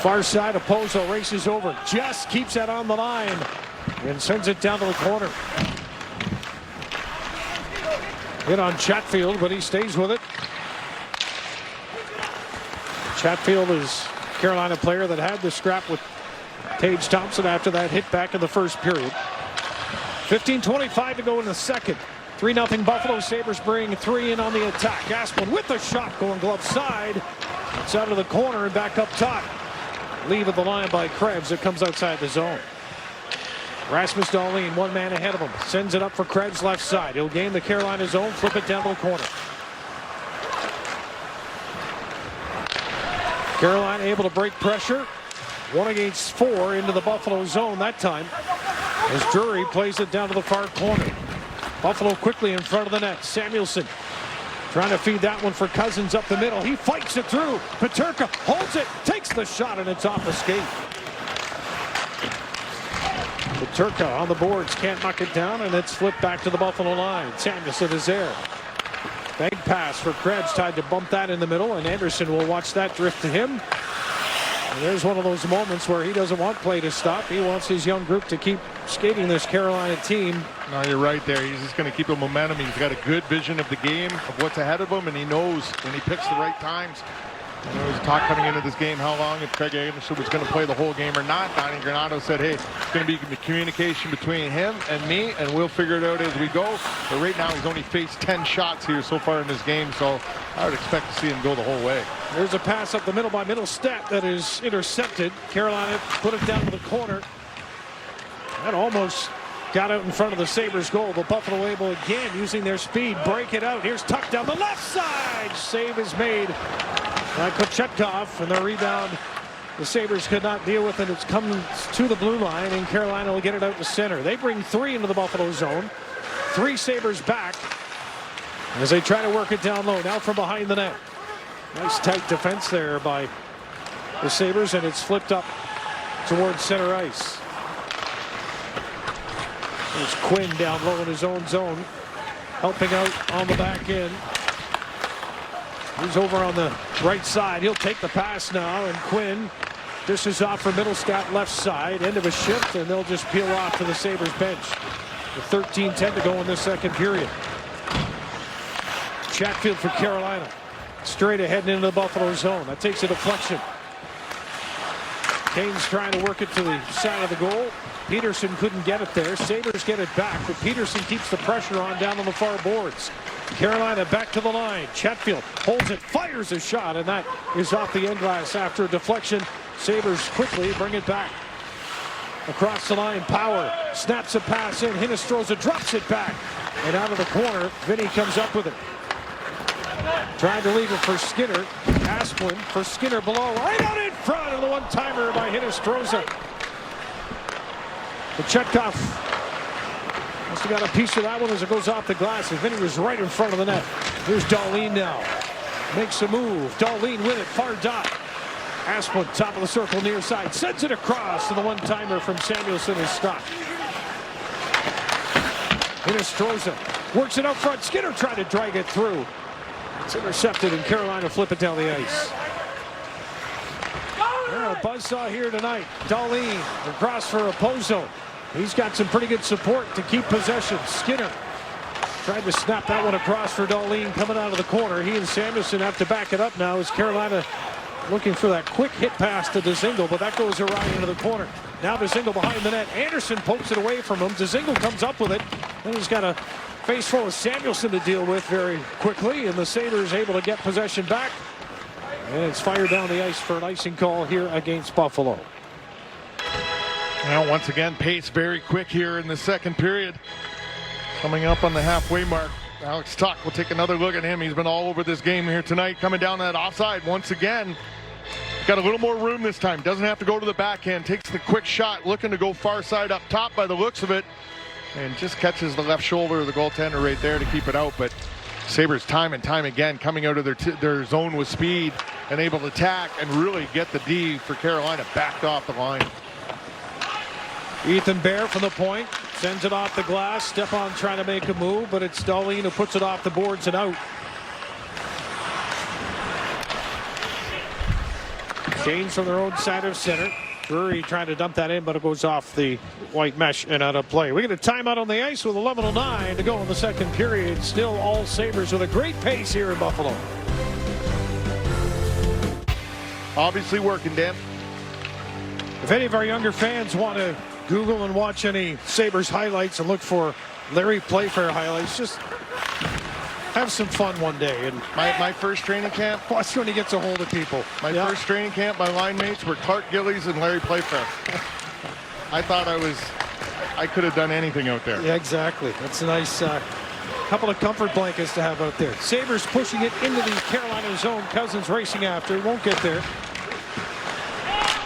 Far side, Opozo races over, just keeps that on the line and sends it down to the corner. Hit on Chatfield, but he stays with it. Chatfield is a Carolina player that had the scrap with Tage Thompson after that hit back in the first period. 15:25 to go in the second. 3-0 Buffalo. Sabres bring 3 in on the attack. Asplund with the shot going glove side. It's out of the corner and back up top. Leave at the line by Krebs. It comes outside the zone. Rasmus Dahlin, 1 man ahead of him. Sends it up for Krebs left side. He'll gain the Carolina zone. Flip it down to the corner. Carolina able to break pressure. 1 against 4 into the Buffalo zone that time. As Drury plays it down to the far corner. Buffalo quickly in front of the net. Samuelson trying to feed that one for Cousins up the middle. He fights it through. Peterka holds it, takes the shot, and it's off the skate. Peterka on the boards, can't knock it down, and it's flipped back to the Buffalo line. Samuelson is there. Bank pass for Krebs, tied to bump that in the middle, and Anderson will watch that drift to him. And there's one of those moments where he doesn't want play to stop. He wants his young group to keep skating this Carolina team. No, you're right there. He's just going to keep the momentum. He's got a good vision of the game, of what's ahead of him, and he knows when he picks the right times. And there was talk coming into this game how long if Craig Anderson was going to play the whole game or not. Donnie Granato said, hey, it's going to be the communication between him and me, and we'll figure it out as we go. But right now he's only faced 10 shots here so far in this game, so I would expect to see him go the whole way. There's a pass up the middle by Middlestat that is intercepted. Carolina put it down to the corner. That almost got out in front of the Sabres goal. The Buffalo able again, using their speed, break it out. Here's Tuch down the left side. Save is made by Kochetkov, and the rebound the Sabres could not deal with, and it's come to the blue line, and Carolina will get it out to center. They bring 3 into the Buffalo zone. 3 Sabres back. as they try to work it down low. Now from behind the net. Nice tight defense there by the Sabres, and it's flipped up towards center ice. There's Quinn down low in his own zone, helping out on the back end. He's over on the right side. He'll take the pass now, and Quinn dishes off for Middlestat left side. End of a shift, and they'll just peel off to the Sabres bench. With 13:10 to go in this second period. Chatfield for Carolina. Straight ahead and into the Buffalo zone. That takes a deflection. Kane's trying to work it to the side of the goal. Peterson couldn't get it there. Sabres get it back, but Peterson keeps the pressure on down on the far boards. Carolina back to the line. Chatfield holds it, fires a shot, and that is off the end glass after a deflection. Sabres quickly bring it back. Across the line, Power snaps a pass in. Hinostroza drops it back. And out of the corner, Vinny comes up with it. Trying to leave it for Skinner. Asplund for Skinner below. Right out in front of the one-timer by Hinostroza. But Chetkov must have got a piece of that one as it goes off the glass. And Vinny was right in front of the net. Here's Dahlin now. Makes a move. Dahlin with it. Far dot. Asplund, top of the circle, near side. Sends it across, and the one-timer from Samuelsson is stopped. Hinostroza works it up front. Skinner tried to drag it through. It's intercepted, and Carolina flip it down the ice. A buzzsaw here tonight. Dahlin across for Opposo. He's got some pretty good support to keep possession. Skinner tried to snap that one across for Dahlin coming out of the corner. He and Samuelsson have to back it up now as Carolina looking for that quick hit pass to Dzingel, but that goes around into the corner. Now Dzingel behind the net. Anderson pokes it away from him. Dzingel comes up with it. Then he's got a face full of Samuelsson to deal with very quickly, and the Sabres able to get possession back. And it's fired down the ice for an icing call here against Buffalo. Now once again, pace very quick here in the second period. Coming up on the halfway mark. Alex Tuch will take another look at him. He's been all over this game here tonight. Coming down that offside once again. Got a little more room this time. Doesn't have to go to the backhand. Takes the quick shot. Looking to go far side up top by the looks of it. And just catches the left shoulder of the goaltender right there to keep it out. But Sabres time and time again coming out of their zone with speed and able to attack and really get the D for Carolina backed off the line. Ethan Bear from the point. Sends it off the glass. Stepan trying to make a move, but it's Dahlin who puts it off the boards and out. Change from their own side of center. Drury trying to dump that in, but it goes off the white mesh and out of play. We get a timeout on the ice with 11:09 to go in the second period. Still all Sabres with a great pace here in Buffalo. Obviously working, Dan. If any of our younger fans want to Google and watch any Sabres highlights and look for Larry Playfair highlights, just have some fun one day. And My first training camp. watch when he gets a hold of people. My first training camp, my line mates were Clark Gillies and Larry Playfair. I thought I could have done anything out there. Yeah, exactly. That's a nice couple of comfort blankets to have out there. Sabres pushing it into the Carolina zone. Cousins racing after. Won't get there.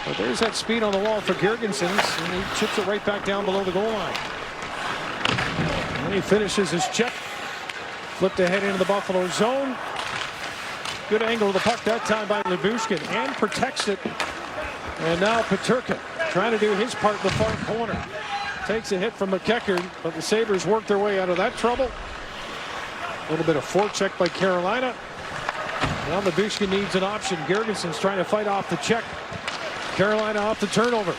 But there's that speed on the wall for Girgensons, and he chips it right back down below the goal line. And he finishes his check. Flipped ahead into the Buffalo zone. Good angle of the puck that time by Lyubushkin, and protects it. And now Peterka trying to do his part in the far corner. Takes a hit from McEachern, but the Sabres work their way out of that trouble. A little bit of forecheck by Carolina. Now Lyubushkin needs an option. Girgensons trying to fight off the check. Carolina off the turnover.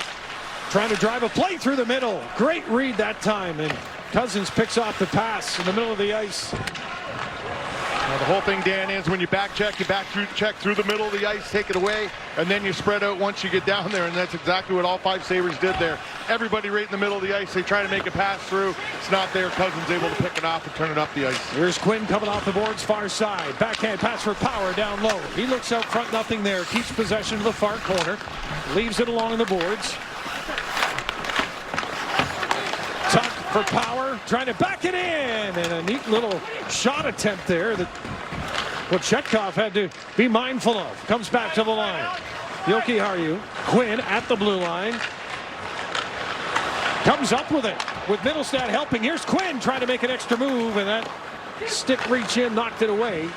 Trying to drive a play through the middle. Great read that time, and Cousins picks off the pass in the middle of the ice. Now the whole thing, Dan, is when you back check through the middle of the ice, take it away, and then you spread out once you get down there, and that's exactly what all five Sabres did there. Everybody right in the middle of the ice, they try to make a pass through. It's not there. Cousins able to pick it off and turn it up the ice. Here's Quinn coming off the boards, far side. Backhand pass for Power down low. He looks out front, nothing there. Keeps possession of the far corner. Leaves it along the boards. Tuck for Power, trying to back it in, and a neat little shot attempt there that Chetkov had to be mindful of. Comes back to the line. Jokiharju, Quinn at the blue line. Comes up with it, with Middlestat helping. Here's Quinn trying to make an extra move, and that Stick reach in, knocked it away.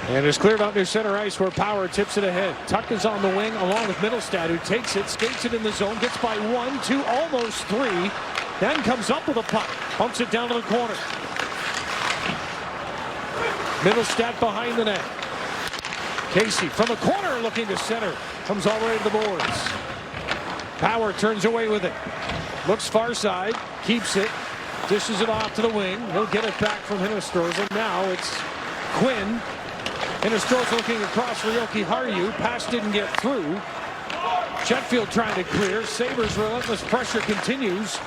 And it's cleared out near center ice where Power tips it ahead. Tuck is on the wing along with Middlestad, who takes it, skates it in the zone, gets by 1, 2, almost 3. Then comes up with a puck, pumps it down to the corner. Middlestad behind the net. Casey from the corner looking to center. Comes all the way to the boards. Power turns away with it. Looks far side, keeps it, dishes it off to the wing. He'll get it back from Hinostroza. Now it's Quinn. Hinostroza looking across for Yoki Harju. Pass didn't get through. Chetfield trying to clear. Sabres relentless pressure continues.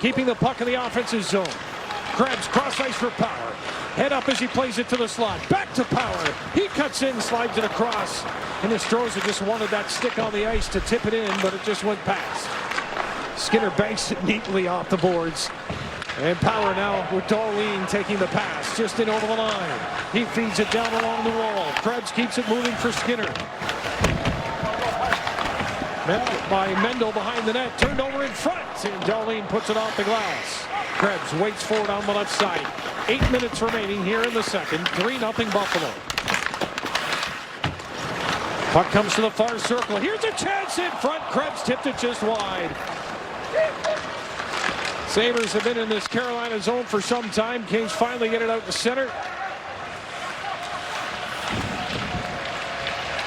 Keeping the puck in the offensive zone. Krebs cross ice for Power. Head up as he plays it to the slot. Back to Power. He cuts in, slides it across. Hinostroza just wanted that stick on the ice to tip it in, but it just went past. Skinner banks it neatly off the boards. And Power now with Darlene taking the pass just in over the line. He feeds it down along the wall. Krebs keeps it moving for Skinner. Met by Mendel behind the net, turned over in front, and Darlene puts it off the glass. Krebs waits for it on the left side. 8 minutes remaining here in the second. 3-0 Buffalo. Puck comes to the far circle. Here's a chance in front. Krebs tipped it just wide. Sabres have been in this Carolina zone for some time. Canes finally get it out to center.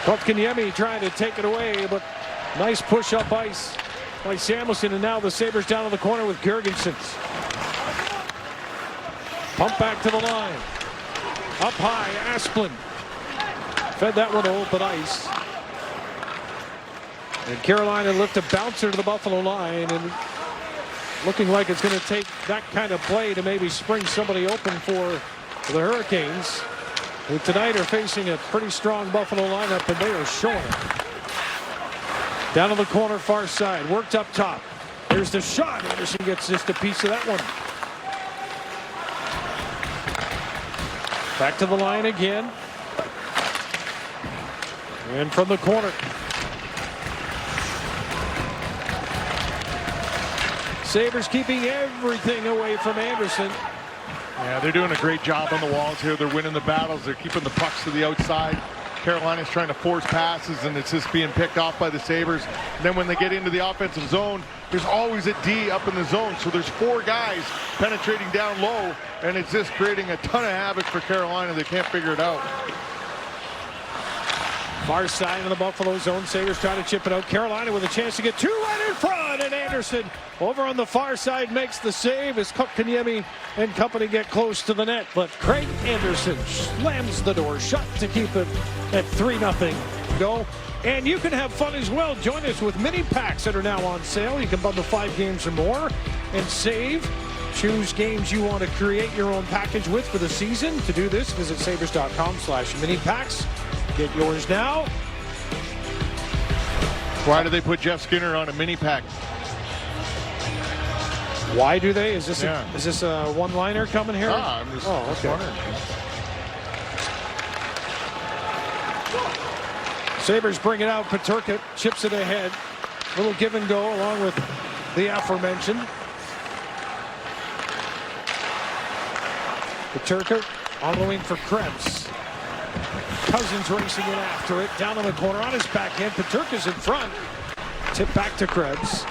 Kotkaniemi trying to take it away, but nice push up ice by Samuelson, and now the Sabres down in the corner with Gergensen. Pump back to the line. Up high, Asplund. Fed that one to open ice. And Carolina looked to bounce her to the Buffalo line, and looking like it's going to take that kind of play to maybe spring somebody open for the Hurricanes, who tonight are facing a pretty strong Buffalo lineup, and they are showing it. Down to the corner, far side, worked up top. There's the shot. Anderson gets just a piece of that one. Back to the line again. And from the corner. Sabres keeping everything away from Anderson. Yeah, they're doing a great job on the walls here. They're winning the battles. They're keeping the pucks to the outside. Carolina's trying to force passes, and it's just being picked off by the Sabres. And then when they get into the offensive zone, there's always a D up in the zone. So there's 4 guys penetrating down low, and it's just creating a ton of havoc for Carolina. They can't figure it out. Far side of the Buffalo zone. Sabres trying to chip it out. Carolina with a chance to get 2 right in front, and Anderson over on the far side makes the save as Kotkaniemi and company get close to the net. But Craig Anderson slams the door shut to keep it at 3-0 go. And you can have fun as well. Join us with mini packs that are now on sale. You can bundle 5 games or more and save. Choose games you want to create your own package with for the season. To do this, visit sabres.com/mini packs. Get yours now. Why do they put Jeff Skinner on a mini pack? Why do they? Is this a one-liner coming here? I'm just wondering. Sabres bring it out. Peterka chips it ahead. Little give and go along with the aforementioned. Peterka on the wing for Krebs. Cousins racing in after it. Down in the corner on his backhand. Peterka's in front. Tip back to Krebs.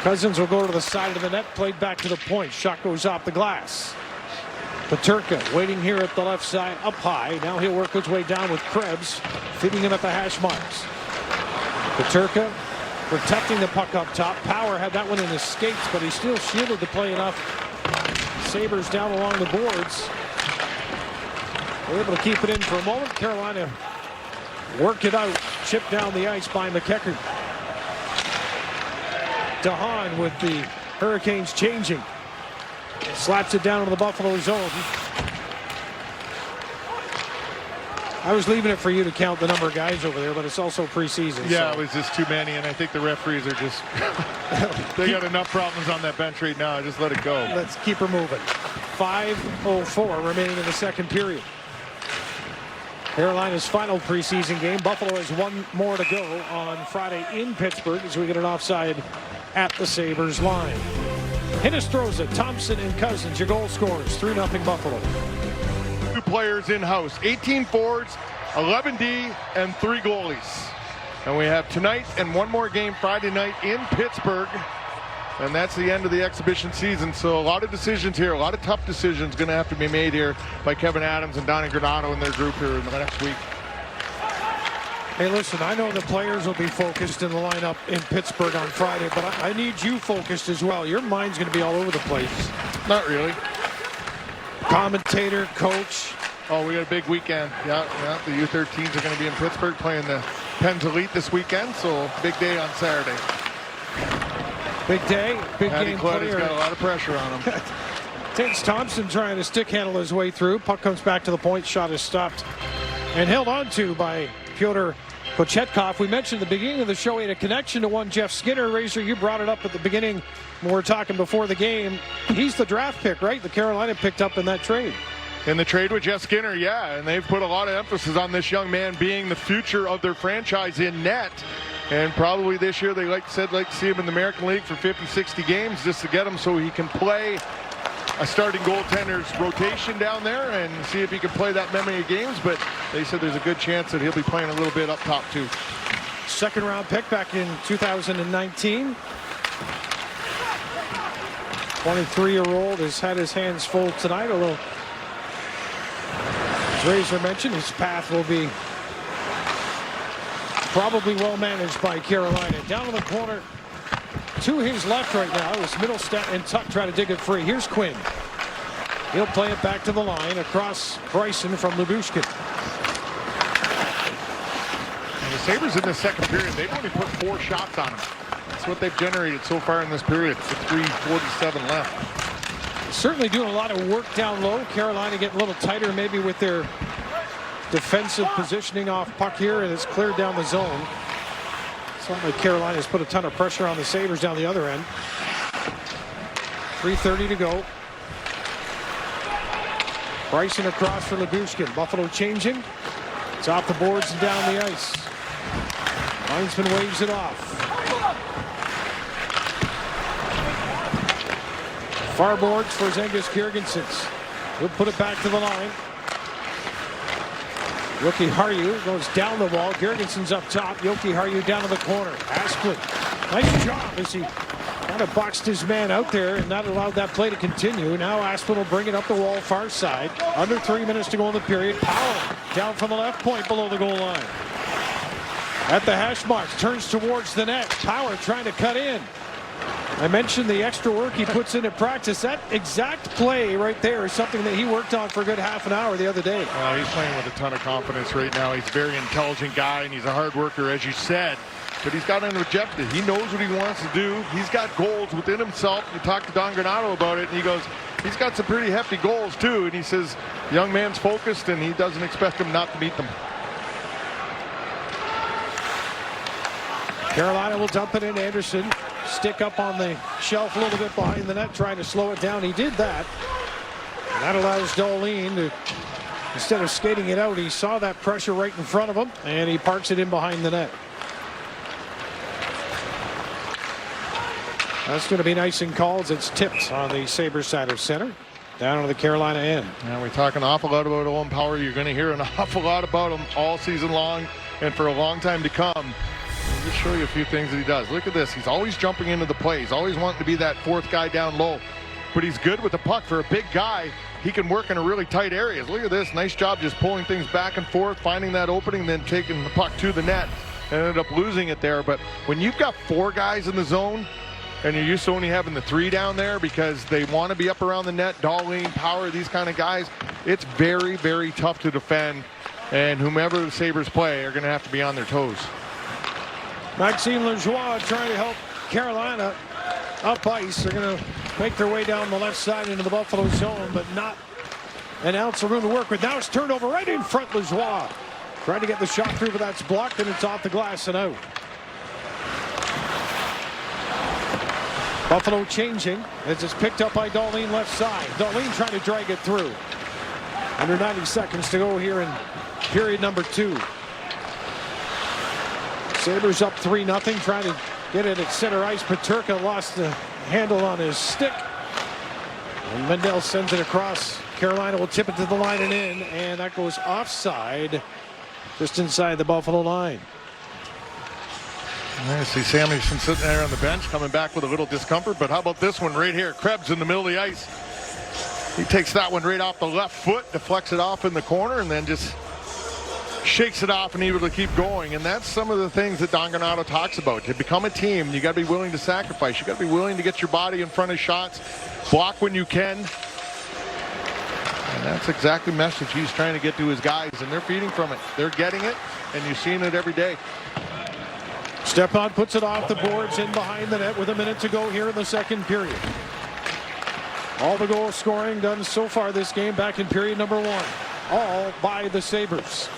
Cousins will go to the side of the net. Played back to the point. Shot goes off the glass. Peterka waiting here at the left side. Up high. Now he'll work his way down with Krebs. Feeding him at the hash marks. Peterka protecting the puck up top. Power had that one in his skates, but he still shielded the play enough. Sabres down along the boards. They're able to keep it in for a moment. Carolina worked it out. Chipped down the ice by McEachern. DeHaan with the Hurricanes changing. Slaps it down into the Buffalo zone. I was leaving it for you to count the number of guys over there, but it's also preseason. Yeah, so. it was just too many, and I think the referees are just they got enough problems on that bench right now. Just let it go. Let's keep her moving. 5:04 remaining in the second period. Carolina's final preseason game. Buffalo has one more to go on Friday in Pittsburgh as we get an offside at the Sabres line. Hinostroza, Thompson, and Cousins, your goal scorers. 3-0 Buffalo. 2 players in-house, 18 forwards, 11D, and 3 goalies. And we have tonight and one more game Friday night in Pittsburgh. And that's the end of the exhibition season. So a lot of decisions here, a lot of tough decisions going to have to be made here by Kevin Adams and Donnie Granato and their group here in the next week. Hey, listen, I know the players will be focused in the lineup in Pittsburgh on Friday, but I need you focused as well. Your mind's going to be all over the place. Not really. Commentator, coach. Oh, we got a big weekend. Yeah. The U13s are going to be in Pittsburgh playing the Pens Elite this weekend, so big day on Saturday. Big day, big Matty game Claudi's player. got a lot of pressure on him. Takes Thompson trying to stick handle his way through. Puck comes back to the point. Shot is stopped and held on to by Pyotr Kochetkov. We mentioned at the beginning of the show he had a connection to one Jeff Skinner. Razor, you brought it up at the beginning when we were talking before the game. He's the draft pick, right? The Carolina picked up in that trade. In the trade with Jeff Skinner, yeah, and they've put a lot of emphasis on this young man being the future of their franchise in net. And probably this year they like to see him in the American League for 50, 60 games just to get him so he can play a starting goaltender's rotation down there and see if he can play that many games. But they said there's a good chance that he'll be playing a little bit up top too. Second round pick back in 2019. 23-year-old has had his hands full tonight, although as Razor mentioned, his path will be probably well managed by Carolina. Down in the corner to his left right now is Middlestat and Tuck trying to dig it free. Here's Quinn. He'll play it back to the line across Bryson from Lyubushkin. And the Sabres in the second period, they've only put 4 shots on him. That's what they've generated so far in this period with 3:47 left. Certainly doing a lot of work down low. Carolina getting a little tighter maybe with their defensive positioning off puck here, and it's cleared down the zone. Certainly Carolina has put a ton of pressure on the Sabres down the other end. 3:30 to go. Bryson across for Lyubushkin. Buffalo changing. It's off the boards and down the ice. Linesman waves it off. Far boards for Zengus Girgensons. He'll put it back to the line. Yoki Harju goes down the wall. Girgensons up top. Yoki Harju down to the corner. Asplund, nice job as he kind of boxed his man out there and not allowed that play to continue. Now Asplund will bring it up the wall far side. Under 3 minutes to go in the period. Powell down from the left point below the goal line. At the hash marks, turns towards the net. Power trying to cut in. I mentioned the extra work he puts into practice. That exact play right there is something that he worked on for a good half an hour the other day. Well, he's playing with a ton of confidence right now. He's a very intelligent guy, and he's a hard worker, as you said. But he's got an objective. He knows what he wants to do. He's got goals within himself. You talk to Don Granato about it, and he goes, he's got some pretty hefty goals, too. And he says, the young man's focused, and he doesn't expect him not to meet them. Carolina will dump it in. Anderson stick up on the shelf a little bit behind the net, trying to slow it down. He did that. And that allows Dahlin to, instead of skating it out, he saw that pressure right in front of him, and he parks it in behind the net. That's going to be nice and called. It's tipped on the Sabres side of center. Down on the Carolina end. Now, we talk an awful lot about Owen Power. You're going to hear an awful lot about him all season long and for a long time to come. I'll just show you a few things that he does. Look at this. He's always jumping into the play. He's always wanting to be that fourth guy down low. But he's good with the puck. For a big guy, he can work in a really tight areas. Look at this. Nice job just pulling things back and forth, finding that opening, then taking the puck to the net. And ended up losing it there. But when you've got 4 guys in the zone, and you're used to only having the 3 down there because they want to be up around the net, Dahlin, Power, these kind of guys, it's very, very tough to defend. And whomever the Sabres play are going to have to be on their toes. Maxime Lajoie trying to help Carolina up ice. They're going to make their way down the left side into the Buffalo zone, but not an ounce of room to work with. Now it's turned over right in front. Lajoie trying to get the shot through, but that's blocked, and it's off the glass and out. Buffalo changing as it's picked up by Dahlin left side. Dahlin trying to drag it through. Under 90 seconds to go here in period number 2. Sabres up 3-0, trying to get it at center ice. Peterka lost the handle on his stick. And Mendel sends it across. Carolina will tip it to the line and in, and that goes offside just inside the Buffalo line. I see Samuelson sitting there on the bench coming back with a little discomfort, but how about this one right here? Krebs in the middle of the ice. He takes that one right off the left foot, deflects it off in the corner, and then just shakes it off and able to keep going. And that's some of the things that Don Granato talks about. To become a team, you got to be willing to sacrifice. You got to be willing to get your body in front of shots, block when you can. And that's exactly the message he's trying to get to his guys, and they're feeding from it. They're getting it, and you're seeing it every day. Stepan puts it off the boards in behind the net with a minute to go here in the second period. All the goal scoring done so far this game back in period number 1. All by the Sabres.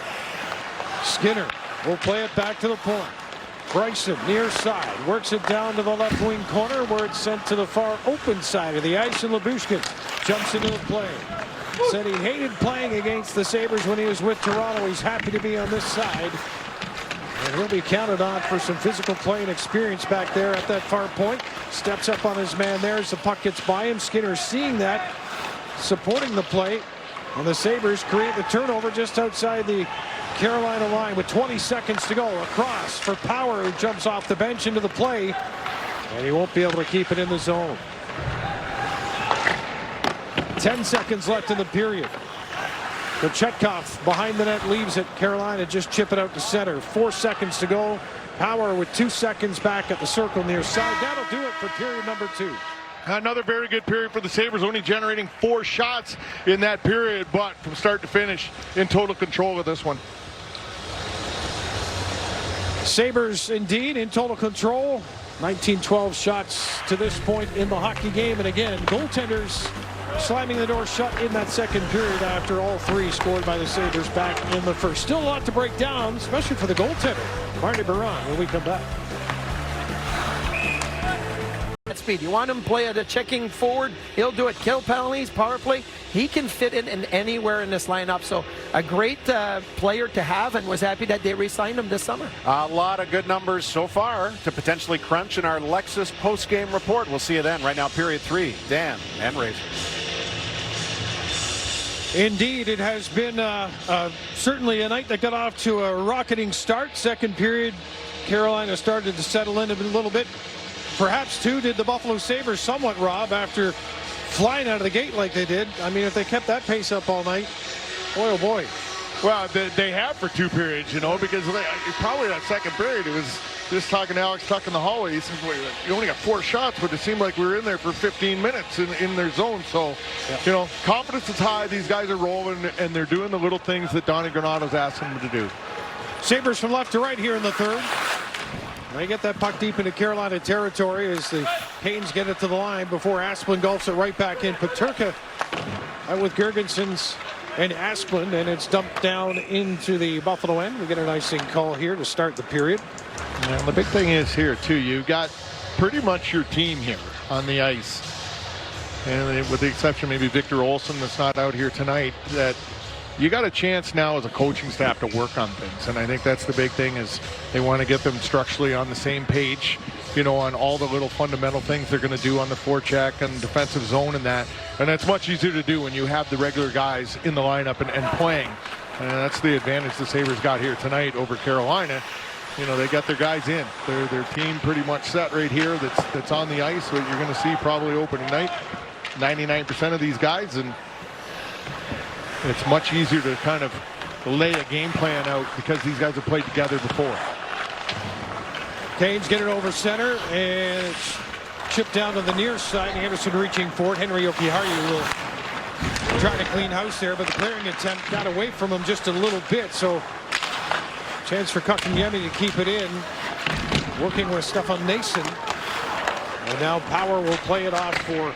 Skinner will play it back to the point. Bryson near side works it down to the left wing corner where it's sent to the far open side of the ice, and Lyubushkin jumps into the play. Said he hated playing against the Sabres when he was with Toronto. He's happy to be on this side. And he'll be counted on for some physical play and experience back there at that far point. Steps up on his man there as the puck gets by him. Skinner seeing that, supporting the play. And the Sabres create the turnover just outside the Carolina line with 20 seconds to go. Across for Power, who jumps off the bench into the play. And he won't be able to keep it in the zone. 10 seconds left in the period. Chetkov behind the net leaves it. Carolina just chip it out to center. 4 seconds to go. Power with 2 seconds back at the circle near side. That'll do it for period number 2. Another very good period for the Sabres, only generating 4 shots in that period, but from start to finish in total control of this one. Sabres indeed in total control. 19-12 shots to this point in the hockey game. And again, goaltenders slamming the door shut in that second period after all 3 scored by the Sabres back in the first. Still a lot to break down, especially for the goaltender, Marty Biron, when we come back. Speed. You want him to play at a checking forward, he'll do it. Kill penalties, power play, he can fit in anywhere in this lineup. So a great player to have, and was happy that they re-signed him this summer. A lot of good numbers so far to potentially crunch in our Lexus post-game report. We'll see you then. Right now, period 3. Dan and Razor. Indeed, it has been certainly a night that got off to a rocketing start. Second period, Carolina started to settle in a little bit. Perhaps, too, did the Buffalo Sabres somewhat, Rob, after flying out of the gate like they did. I mean, if they kept that pace up all night, boy, oh boy. Well, they have for 2 periods, you know, because probably that second period, it was just talking to Alex Tuck in the hallway. He says, well, you only got 4 shots, but it seemed like we were in there for 15 minutes in their zone. So, you know, confidence is high. These guys are rolling, and they're doing the little things that Donnie Granato's asking them to do. Sabres from left to right here in the third. They get that puck deep into Carolina territory as the Canes get it to the line before Asplund golfs it right back in. Peterka out with Girgensons and Asplund, and it's dumped down into the Buffalo end. We get an icing call here to start the period. And the big thing is here, too, you got pretty much your team here on the ice. And with the exception maybe Victor Olsson that's not out here tonight, that you got a chance now as a coaching staff to work on things. And I think that's the big thing is they want to get them structurally on the same page, you know, on all the little fundamental things they're going to do on the forecheck and defensive zone and that. And that's much easier to do when you have the regular guys in the lineup and playing. And that's the advantage the Sabres got here tonight over Carolina. You know, they got their guys in. Their team pretty much set right here that's on the ice. What you're going to see probably opening night, 99% of these guys. And it's much easier to kind of lay a game plan out because these guys have played together before. Canes get it over center, and it's chipped down to the near side. Anderson reaching for it. Henry Jokiharju will try to clean house there, but the clearing attempt got away from him just a little bit. So chance for Kotkaniemi to keep it in. Working with Stefan Nason. And now Power will play it off for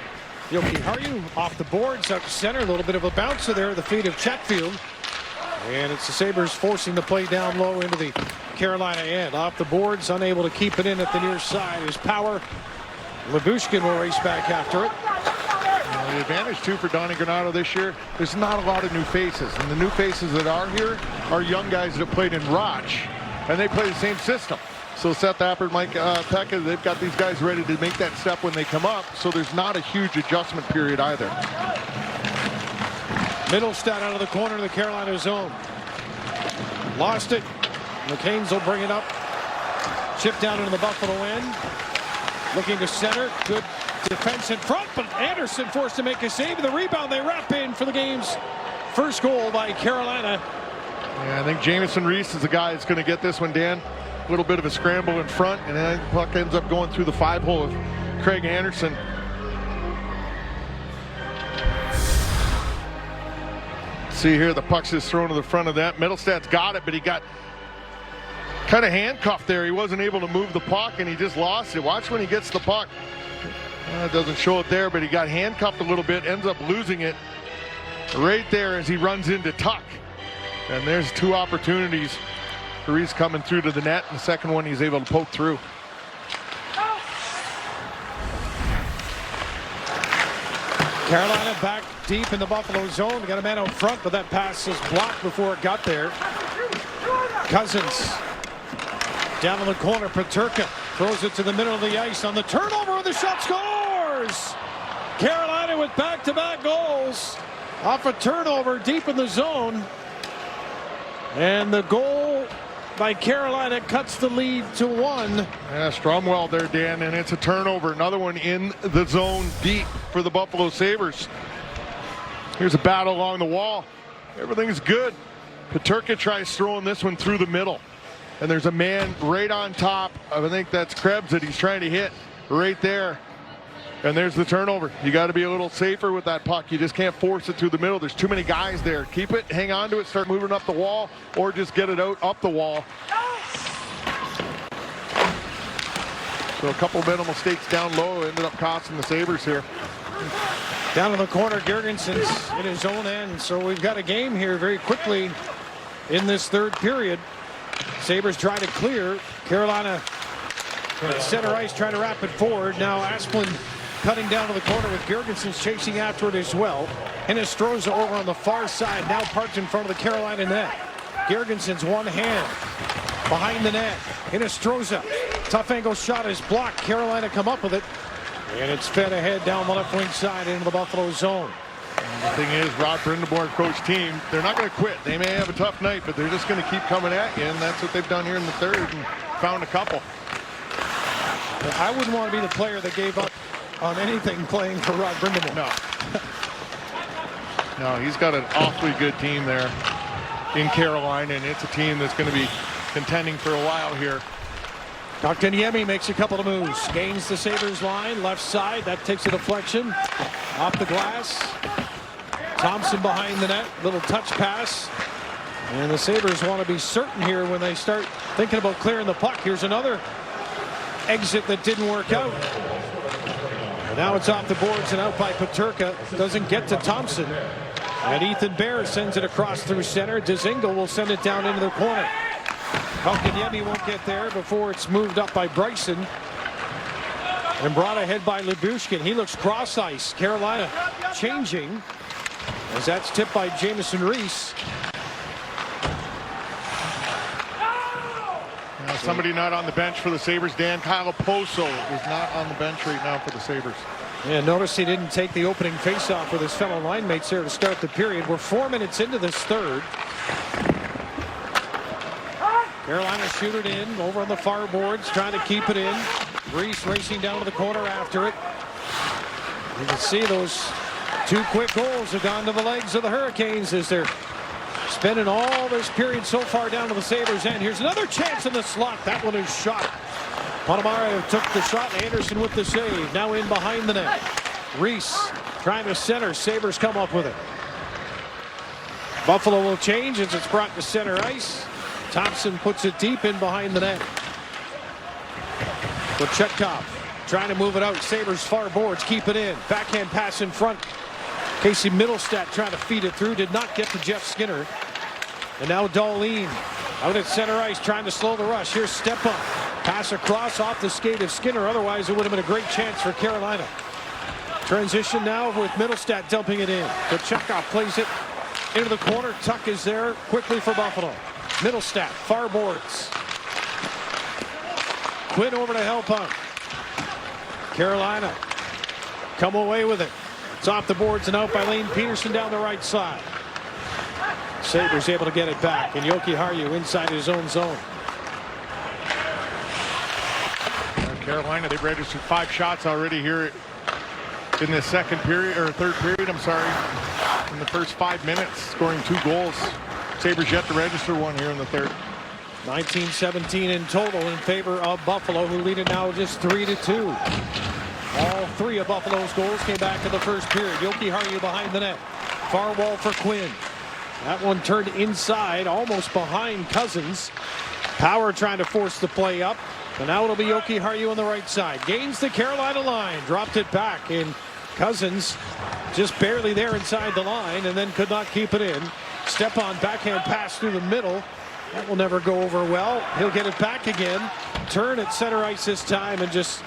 Jokiharju off the boards out to center. A little bit of a bouncer there at the feet of Chatfield. And it's the Sabres forcing the play down low into the Carolina end. Off the boards, unable to keep it in at the near side is Power. Lyubushkin will race back after it. The advantage, too, for Donnie Granato this year, there's not a lot of new faces. And the new faces that are here are young guys that have played in Roch, and they play the same system. So Seth Appert, Mike Pekka, they've got these guys ready to make that step when they come up, so there's not a huge adjustment period either. Middlestat out of the corner of the Carolina zone. Lost it. The Canes will bring it up. Chip down into the Buffalo end. Looking to center. Good defense in front, but Anderson forced to make a save. The rebound they wrap in for the game's first goal by Carolina. Yeah, I think Jamison Reese is the guy that's going to get this one, Dan. A little bit of a scramble in front, and then the puck ends up going through the 5-hole of Craig Anderson. See here, the puck's just thrown to the front of that. Middlestat's got it, but he got kind of handcuffed there. He wasn't able to move the puck, and he just lost it. Watch when he gets the puck. It doesn't show it there, but he got handcuffed a little bit, ends up losing it right there as he runs into Tuck. And there's two opportunities. Reese coming through to the net, and the second one he's able to poke through. Carolina back deep in the Buffalo zone. Got a man out front, but that pass is blocked before it got there. Cousins down in the corner. Peterka throws it to the middle of the ice on the turnover, and the shot scores. Carolina with back-to-back goals off a turnover deep in the zone, and the goal by Carolina cuts the lead to 1. Yeah, Stromwell there, Dan, and it's a turnover. Another one in the zone deep for the Buffalo Sabres. Here's a battle along the wall. Everything's good. Peterka tries throwing this one through the middle, and there's a man right on top. I think that's Krebs that he's trying to hit right there. And there's the turnover. You got to be a little safer with that puck. You just can't force it through the middle. There's too many guys there. Keep it, hang on to it, start moving up the wall, or just get it out up the wall. So a couple mental mistakes down low ended up costing the Sabres here. Down in the corner, Girgensons in his own end. So we've got a game here very quickly in this third period. Sabres try to clear. Carolina at center ice trying to wrap it forward. Now Asplund cutting down to the corner with Girgensons chasing after it as well. And Hinostroza over on the far side, now parked in front of the Carolina net. Girgensons one hand behind the net. Hinostroza, tough angle shot is blocked. Carolina come up with it, and it's fed ahead down the left wing side into the Buffalo zone. And the thing is, Rod Brind'Amour coach team, they're not going to quit. They may have a tough night, but they're just going to keep coming at you, and that's what they've done here in the third and found a couple. I wouldn't want to be the player that gave up on anything playing for Rod Brind'Amour. No, he's got an awfully good team there in Carolina, and it's a team that's going to be contending for a while here. Kotkaniemi makes a couple of moves, gains the Sabres line, left side. That takes a deflection off the glass. Thompson behind the net, little touch pass. And the Sabres want to be certain here when they start thinking about clearing the puck. Here's another exit that didn't work out. And now it's off the boards and out by Peterka. Doesn't get to Thompson. And Ethan Bear sends it across through center. Dzingel will send it down into the corner. Kotkaniemi won't get there before it's moved up by Bryson. And brought ahead by Lyubushkin. He looks cross ice. Carolina changing as that's tipped by Jamison Reese. Somebody not on the bench for the Sabres, Dan. Kyle Poso is not on the bench right now for the Sabres. Yeah, notice he didn't take the opening faceoff with his fellow line mates there to start the period. We're 4 minutes into this third. Carolina shoot it in over on the far boards, trying to keep it in. Reese racing down to the corner after it. You can see those two quick goals have gone to the legs of the Hurricanes as they're spending all this period so far down to the Sabres end. Here's another chance in the slot. That one is shot. Panamara took the shot. Anderson with the save. Now in behind the net. Reese trying to center. Sabres come up with it. Buffalo will change as it's brought to center ice. Thompson puts it deep in behind the net. Kochetkov trying to move it out. Sabres far boards. Keep it in. Backhand pass in front. Casey Middlestat trying to feed it through. Did not get to Jeff Skinner. And now Dahlin out at center ice trying to slow the rush. Here's Stepan. Pass across off the skate of Skinner. Otherwise, it would have been a great chance for Carolina. Transition now with Middlestat dumping it in. Kochetkov plays it into the corner. Tuck is there quickly for Buffalo. Middlestat, far boards. Quinn over to help out. Carolina come away with it. It's off the boards and out by Lane Peterson down the right side. Sabres able to get it back, and Yoki Harju inside his own zone. Carolina, they've registered 5 shots already here in the second period, or third period, I'm sorry. In the first 5 minutes, scoring 2 goals. Sabres yet to register one here in the third. 19-17 in total in favor of Buffalo, who lead it now just 3-2. All 3 of Buffalo's goals came back in the first period. Yoki Harju behind the net. Far wall for Quinn. That one turned inside, almost behind Cousins. Power trying to force the play up. And now it'll be Yoki Harju on the right side. Gains the Carolina line. Dropped it back. And Cousins just barely there inside the line and then could not keep it in. Step on backhand pass through the middle. That will never go over well. He'll get it back again. Turn at center ice this time and just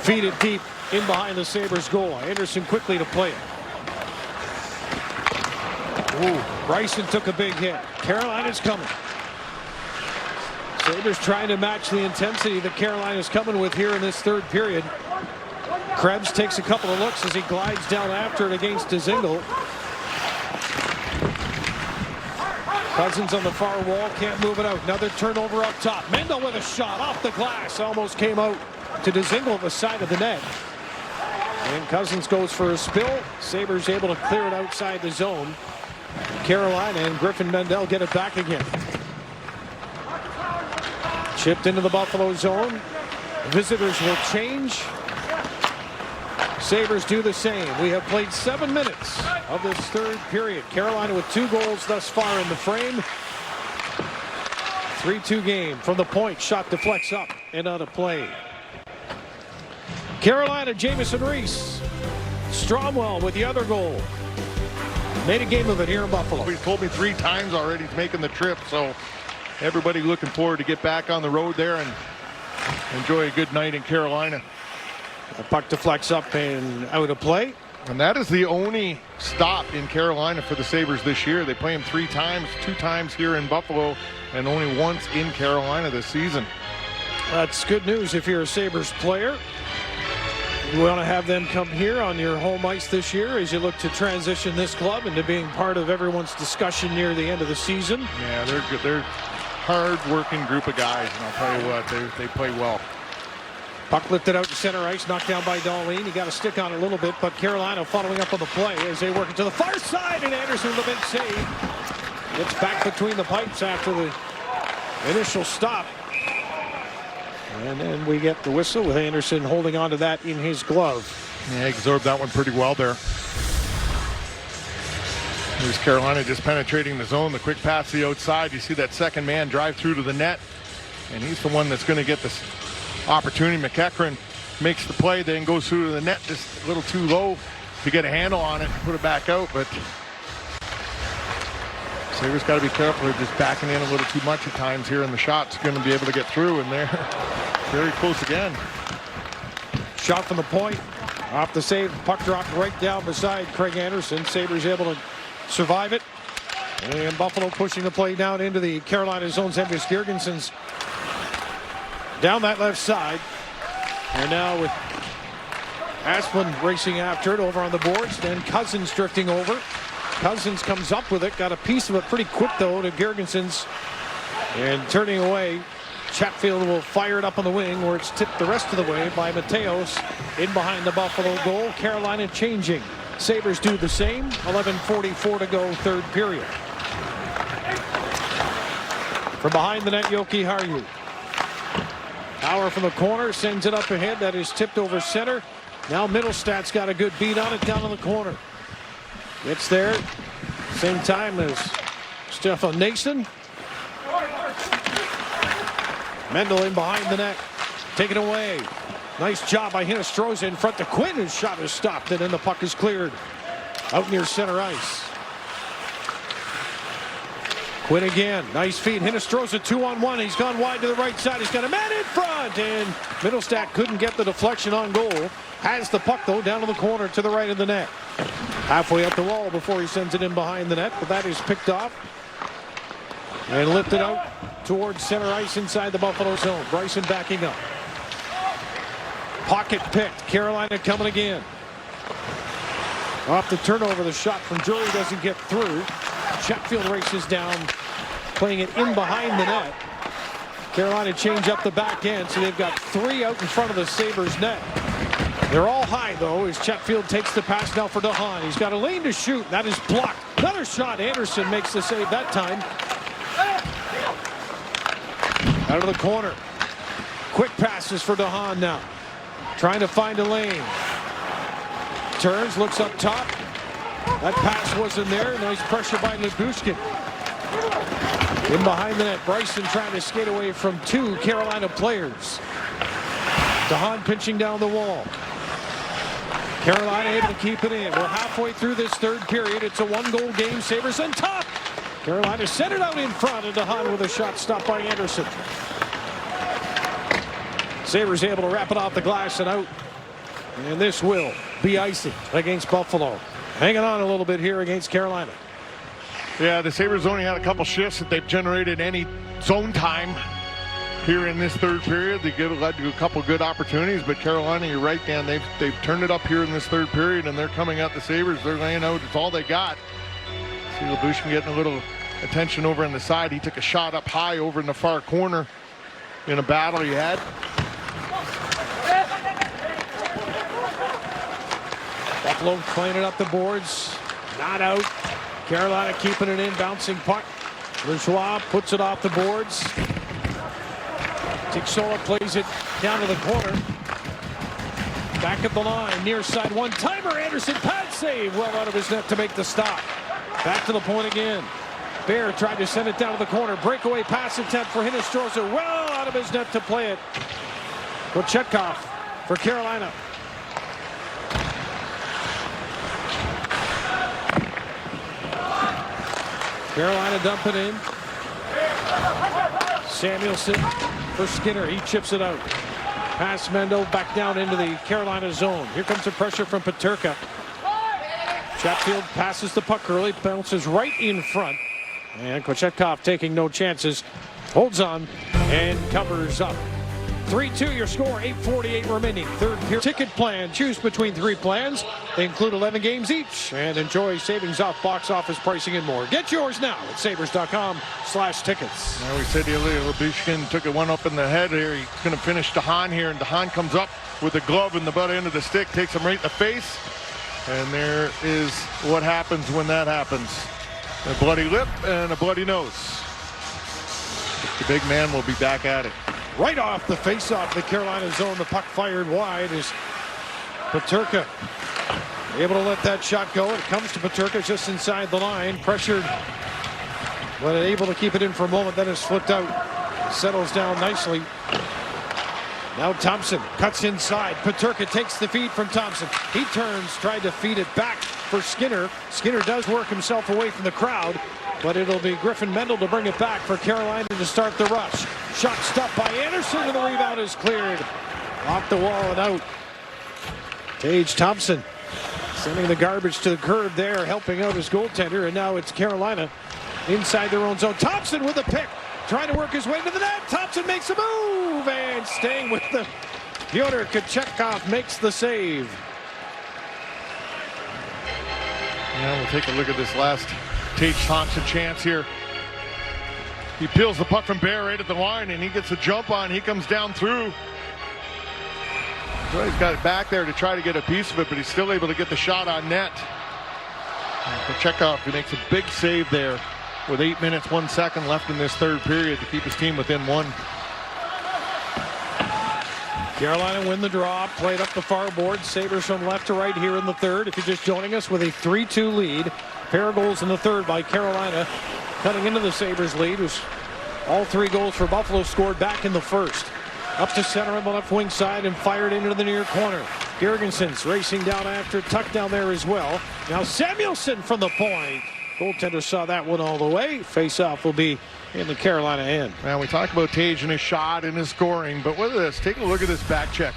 feed it deep in behind the Sabres goal. Anderson quickly to play it. Ooh, Bryson took a big hit. Carolina's coming. Sabres trying to match the intensity that Carolina's coming with here in this third period. Krebs takes a couple of looks as he glides down after it against Dzingel. Cousins on the far wall, can't move it out. Another turnover up top. Mendel with a shot off the glass. Almost came out to Dzingel at the side of the net. And Cousins goes for a spill. Sabres able to clear it outside the zone. Carolina and Griffin Mendel get it back again. Chipped into the Buffalo zone. Visitors will change. Sabres do the same. We have played 7 minutes of this third period. Carolina with 2 goals thus far in the frame. 3-2 game from the point. Shot deflects up and out of play. Carolina, Jamieson Reese. Stromwell with the other goal. Made a game of it here in Buffalo. He's told me 3 times already he's making the trip, so everybody looking forward to get back on the road there and enjoy a good night in Carolina. The puck deflects up and out of play. And that is the only stop in Carolina for the Sabres this year. They play them 3 times, 2 times here in Buffalo, and only once in Carolina this season. That's good news if you're a Sabres player. You want to have them come here on your home ice this year as you look to transition this club into being part of everyone's discussion near the end of the season. Yeah, they're good. They're hard-working group of guys, and I'll tell you what, they play well. Puck lifted out to center ice, knocked down by Dahlin. He got a stick on it a little bit, but Carolina following up on the play as they work it to the far side, and Anderson with a big save. Gets back between the pipes after the initial stop. And then we get the whistle with Anderson holding on to that in his glove. Yeah, he absorbed that one pretty well there. Here's Carolina just penetrating the zone. The quick pass to the outside. You see that second man drive through to the net. And he's the one that's going to get this opportunity. McEachran makes the play, then goes through to the net just a little too low to get a handle on it and put it back out. But Sabres got to be careful. They're just backing in a little too much at times here, and the shot's going to be able to get through, and they're very close again. Shot from the point. Off the save. Puck dropped right down beside Craig Anderson. Sabres able to survive it. And Buffalo pushing the play down into the Carolina zone. Zemgus Girgensons down that left side. And now with Asplund racing after it over on the boards. Then Cousins drifting over. Cousins comes up with it. Got a piece of it pretty quick, though, to Girgensons. And turning away, Chatfield will fire it up on the wing where it's tipped the rest of the way by Mateos in behind the Buffalo goal. Carolina changing. Sabres do the same. 11:44 to go, third period. From behind the net, Yoki Harju. Power from the corner, sends it up ahead. That is tipped over center. Now Middlestat's got a good beat on it down in the corner. Gets there. Same time as Stefan Nason. Mendel in behind the net. Taken away. Nice job by Hinostroza in front to Quinn. His shot is stopped, and then the puck is cleared out near center ice. Quinn again. Nice feed. Hinnis throws it 2-on-1. He's gone wide to the right side. He's got a man in front. And Middlestat couldn't get the deflection on goal. Has the puck, though, down to the corner to the right of the net. Halfway up the wall before he sends it in behind the net. But that is picked off and lifted out towards center ice inside the Buffalo zone. Bryson backing up. Pocket picked. Carolina coming again. Off the turnover, the shot from Drury doesn't get through. Chatfield races down, playing it in behind the net. Carolina change up the back end, so they've got 3 out in front of the Sabres net. They're all high, though, as Chatfield takes the pass now for DeHaan. He's got a lane to shoot. That is blocked. Another shot. Anderson makes the save that time. Out of the corner. Quick passes for DeHaan now. Trying to find a lane. Turns, looks up top. That pass wasn't there. Nice pressure by Lyubushkin. In behind the net, Bryson trying to skate away from 2 Carolina players. DeHaan pinching down the wall. Carolina able to keep it in. We're halfway through this third period. It's a 1-goal game. Sabres on top. Carolina sent it out in front, and DeHaan with a shot stopped by Anderson. Sabres able to wrap it off the glass and out. And this will be icing against Buffalo. Hanging on a little bit here against Carolina. Yeah, the Sabres only had a couple shifts that they've generated any zone time here in this third period. They led to a couple good opportunities, but Carolina, you're right, Dan, they've turned it up here in this third period, and they're coming at the Sabres. They're laying out. It's all they got. See Lyubushkin getting a little attention over on the side. He took a shot up high over in the far corner in a battle he had. Buffalo playing it up the boards. Not out. Carolina keeping it in. Bouncing puck. Lajoie puts it off the boards. Tiksola plays it down to the corner. Back at the line. Near side one-timer. Anderson pad save. Well out of his net to make the stop. Back to the point again. Bear tried to send it down to the corner. Breakaway pass attempt for Hinnis. Throws it well out of his net to play it. Kochetkov for Carolina. Carolina dumping in. Samuelson for Skinner. He chips it out. Pass Mendo back down into the Carolina zone. Here comes the pressure from Peterka. Chatfield passes the puck early. Bounces right in front. And Kochetkov taking no chances. Holds on and covers up. 3-2 your score. 8:48 remaining. Third period. Ticket plan. Choose between 3 plans. They include 11 games each. And enjoy savings off box office pricing and more. Get yours now at sabres.com/tickets. Now we said Lyubushkin took it one up in the head here. He's going to finish DeHaan here. And DeHaan comes up with a glove in the butt end of the stick. Takes him right in the face. And there is what happens when that happens. A bloody lip and a bloody nose. The big man will be back at it. Right off the face-off the Carolina zone. The puck fired wide is Peterka able to let that shot go. It comes to Peterka just inside the line. Pressured, but able to keep it in for a moment. Then it's flipped out. Settles down nicely. Now Thompson cuts inside. Peterka takes the feed from Thompson. He turns, tried to feed it back for Skinner. Skinner does work himself away from the crowd, but it'll be Griffin Mendel to bring it back for Carolina to start the rush. Shot stopped by Anderson, and the rebound is cleared. Off the wall and out. Tage Thompson sending the garbage to the curb there, helping out his goaltender, and now it's Carolina inside their own zone. Thompson with a pick, trying to work his way to the net. Thompson makes a move, and staying with the Fyodor Kochetkov makes the save. Yeah, we'll take a look at this last Tage Thompson chance here. He peels the puck from Bear right at the line, and he gets a jump on. He comes down through. Well, he's got it back there to try to get a piece of it, but he's still able to get the shot on net. Kochetkov, who makes a big save there with 8 minutes, 1 second left in this third period to keep his team within 1. Carolina win the draw, played up the far board. Sabres from left to right here in the third. If you're just joining us, with a 3-2 lead. Pair of goals in the third by Carolina, cutting into the Sabres lead. All 3 goals for Buffalo scored back in the first. Up to center on the left wing side and fired into the near corner. Girgensons racing down after, tucked down there as well. Now Samuelson from the point. Goaltender saw that one all the way. Face-off will be in the Carolina end. Now, we talk about Tage and his shot and his scoring, but look at this. Take a look at this back check.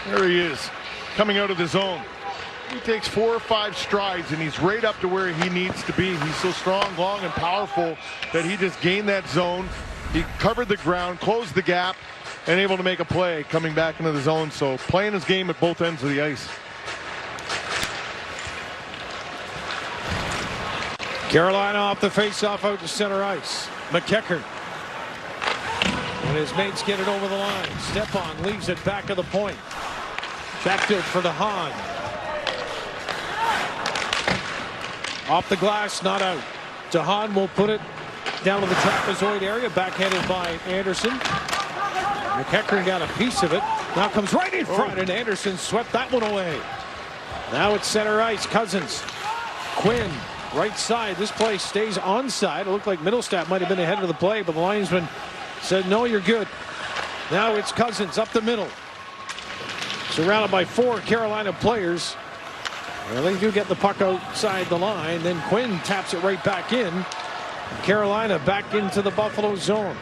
There he is, coming out of the zone. He takes 4 or 5 strides, and he's right up to where he needs to be. He's so strong, long, and powerful that he just gained that zone. He covered the ground, closed the gap, and able to make a play coming back into the zone. So playing his game at both ends of the ice. Carolina off the face-off out to center ice. McEachern. And his mates get it over the line. Stepan leaves it back of the point. Chatfield for DeHaan. Off the glass, not out. DeHaan will put it down to the trapezoid area, backhanded by Anderson. McEachern got a piece of it. Now comes right in front, and Anderson swept that one away. Now it's center ice. Cousins. Quinn, right side. This play stays onside. It looked like Middlestat might have been ahead of the play, but the linesman said, no, you're good. Now it's Cousins up the middle. Surrounded by 4 Carolina players. Well, they do get the puck outside the line. Then Quinn taps it right back in. Carolina back into the Buffalo zone.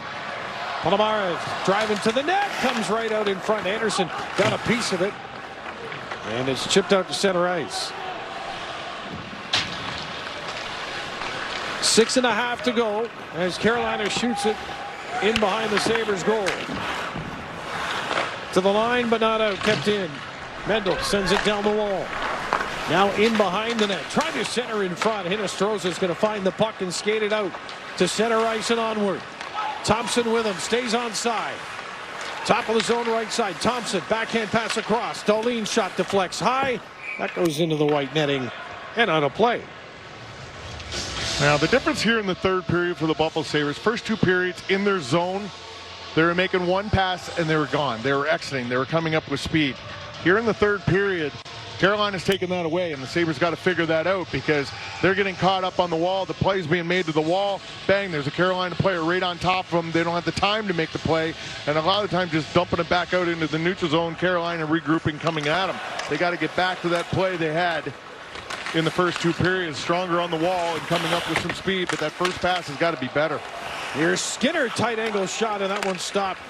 Palomares driving to the net. Comes right out in front. Anderson got a piece of it. And it's chipped out to center ice. 6.5 to go as Carolina shoots it in behind the Sabres goal. To the line, but not out. Kept in. Mendel sends it down the wall. Now in behind the net. Trying to center in front. Hinostroza is going to find the puck and skate it out to center ice and onward. Thompson with him. Stays onside. Top of the zone right side. Thompson. Backhand pass across. Dahlin shot deflects high. That goes into the white netting and on a play. Now, the difference here in the third period for the Buffalo Sabres, first 2 periods in their zone, they were making one pass and they were gone. They were exiting. They were coming up with speed. Here in the third period, Carolina's taking that away, and the Sabres got to figure that out because they're getting caught up on the wall. The play's being made to the wall. Bang, there's a Carolina player right on top of them. They don't have the time to make the play, and a lot of the time just dumping it back out into the neutral zone. Carolina regrouping, coming at them. They got to get back to that play they had in the first 2 periods, stronger on the wall and coming up with some speed, but that first pass has got to be better. Here's Skinner, tight angle shot, and that one stopped.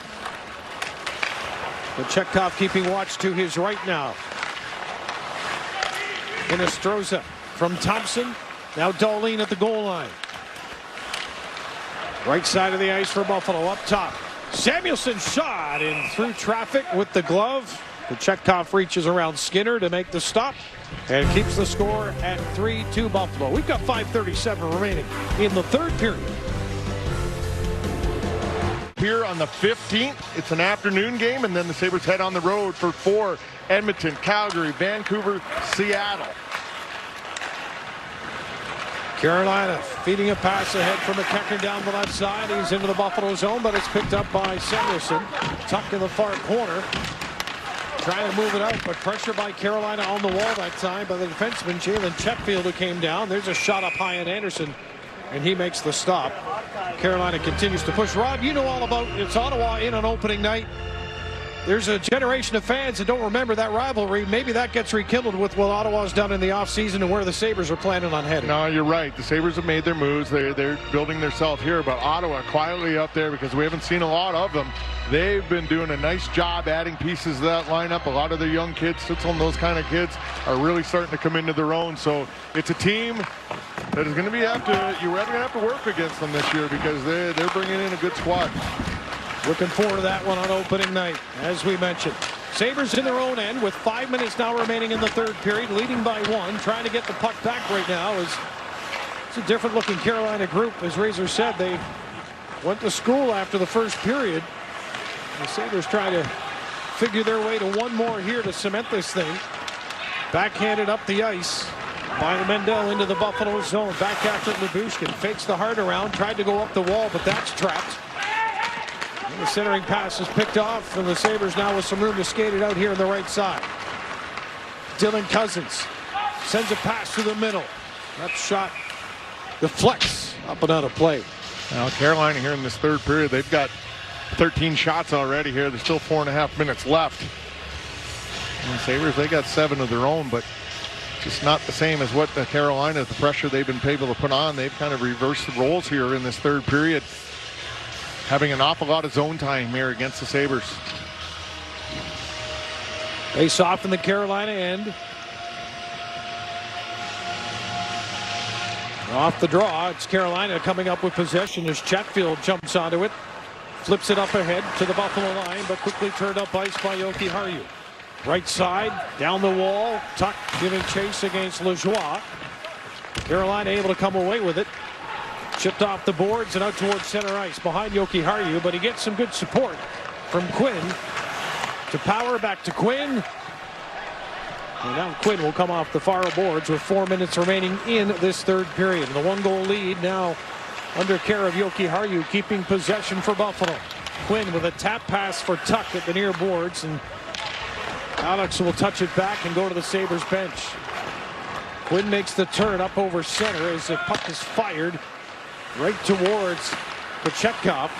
But Chekhov keeping watch to his right now. Hinostroza from Thompson. Now Dahlin at the goal line. Right side of the ice for Buffalo. Up top. Samuelson shot in through traffic with the glove. The Chekhov reaches around Skinner to make the stop and keeps the score at 3-2 Buffalo. We've got 5:37 remaining in the third period. Here on the 15th, it's an afternoon game, and then the Sabres head on the road for 4: Edmonton, Calgary, Vancouver, Seattle. Carolina feeding a pass ahead from McEachern down the left side. He's into the Buffalo zone, but it's picked up by Samuelson. Tucked in the far corner. Trying to move it out, but pressure by Carolina on the wall that time by the defenseman Jalen Chatfield, who came down. There's a shot up high at Anderson, and he makes the stop. Carolina continues to push. Rob, you know all about it's Ottawa in on opening night. There's a generation of fans that don't remember that rivalry. Maybe that gets rekindled with what Ottawa's done in the offseason and where the Sabres are planning on heading. No, you're right. The Sabres have made their moves. They're building themselves here, but Ottawa quietly up there because we haven't seen a lot of them. They've been doing a nice job adding pieces to that lineup. A lot of their young kids, those kind of kids, are really starting to come into their own. So it's a team that is going to be you're going to have to work against them this year because they're bringing in a good squad. Looking forward to that one on opening night, as we mentioned. Sabres in their own end with 5 minutes now remaining in the third period, leading by 1, trying to get the puck back right now. It's a different looking Carolina group. As Razor said, they went to school after the first period. The Sabres try to figure their way to one more here to cement this thing. Backhanded up the ice by Mendel into the Buffalo zone. Back after Lyubushkin. Fakes the heart around. Tried to go up the wall, but that's trapped. And the centering pass is picked off, and the Sabres now with some room to skate it out here on the right side. Dylan Cousins sends a pass to the middle. That shot deflects up and out of play. Now Carolina here in this third period, they've got 13 shots already here. There's still 4.5 minutes left. And the Sabres, they got 7 of their own, but just not the same as what the Carolina, the pressure they've been able to put on. They've kind of reversed the roles here in this third period, having an awful lot of zone time here against the Sabres. Face off in the Carolina end. Off the draw, it's Carolina coming up with possession as Chatfield jumps onto it. Flips it up ahead to the Buffalo line, but quickly turned up ice by Jokiharju. Right side, down the wall, Tuck giving chase against Lajoie. Carolina able to come away with it. Chipped off the boards and out towards center ice behind Jokiharju, but he gets some good support from Quinn. To Power, back to Quinn. And now Quinn will come off the far boards with 4 minutes remaining in this third period. The 1-goal lead now under care of Jokiharju, keeping possession for Buffalo. Quinn with a tap pass for Tuck at the near boards, and Alex will touch it back and go to the Sabres bench. Quinn makes the turn up over center as the puck is fired right towards Kochetkov.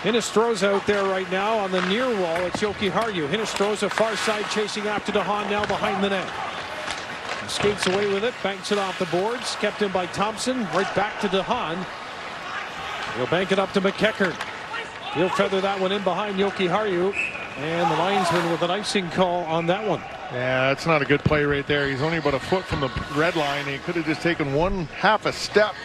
Hinostroza out there right now on the near wall. It's Jokiharju. Hinostroza far side chasing after DeHaan, now behind the net. He skates away with it, banks it off the boards, kept in by Thompson, right back to DeHaan. He'll bank it up to McEachern. He'll feather that one in behind Jokiharju, and the linesman with an icing call on that one. Yeah, that's not a good play right there. He's only about a foot from the red line. He could have just taken one half a step,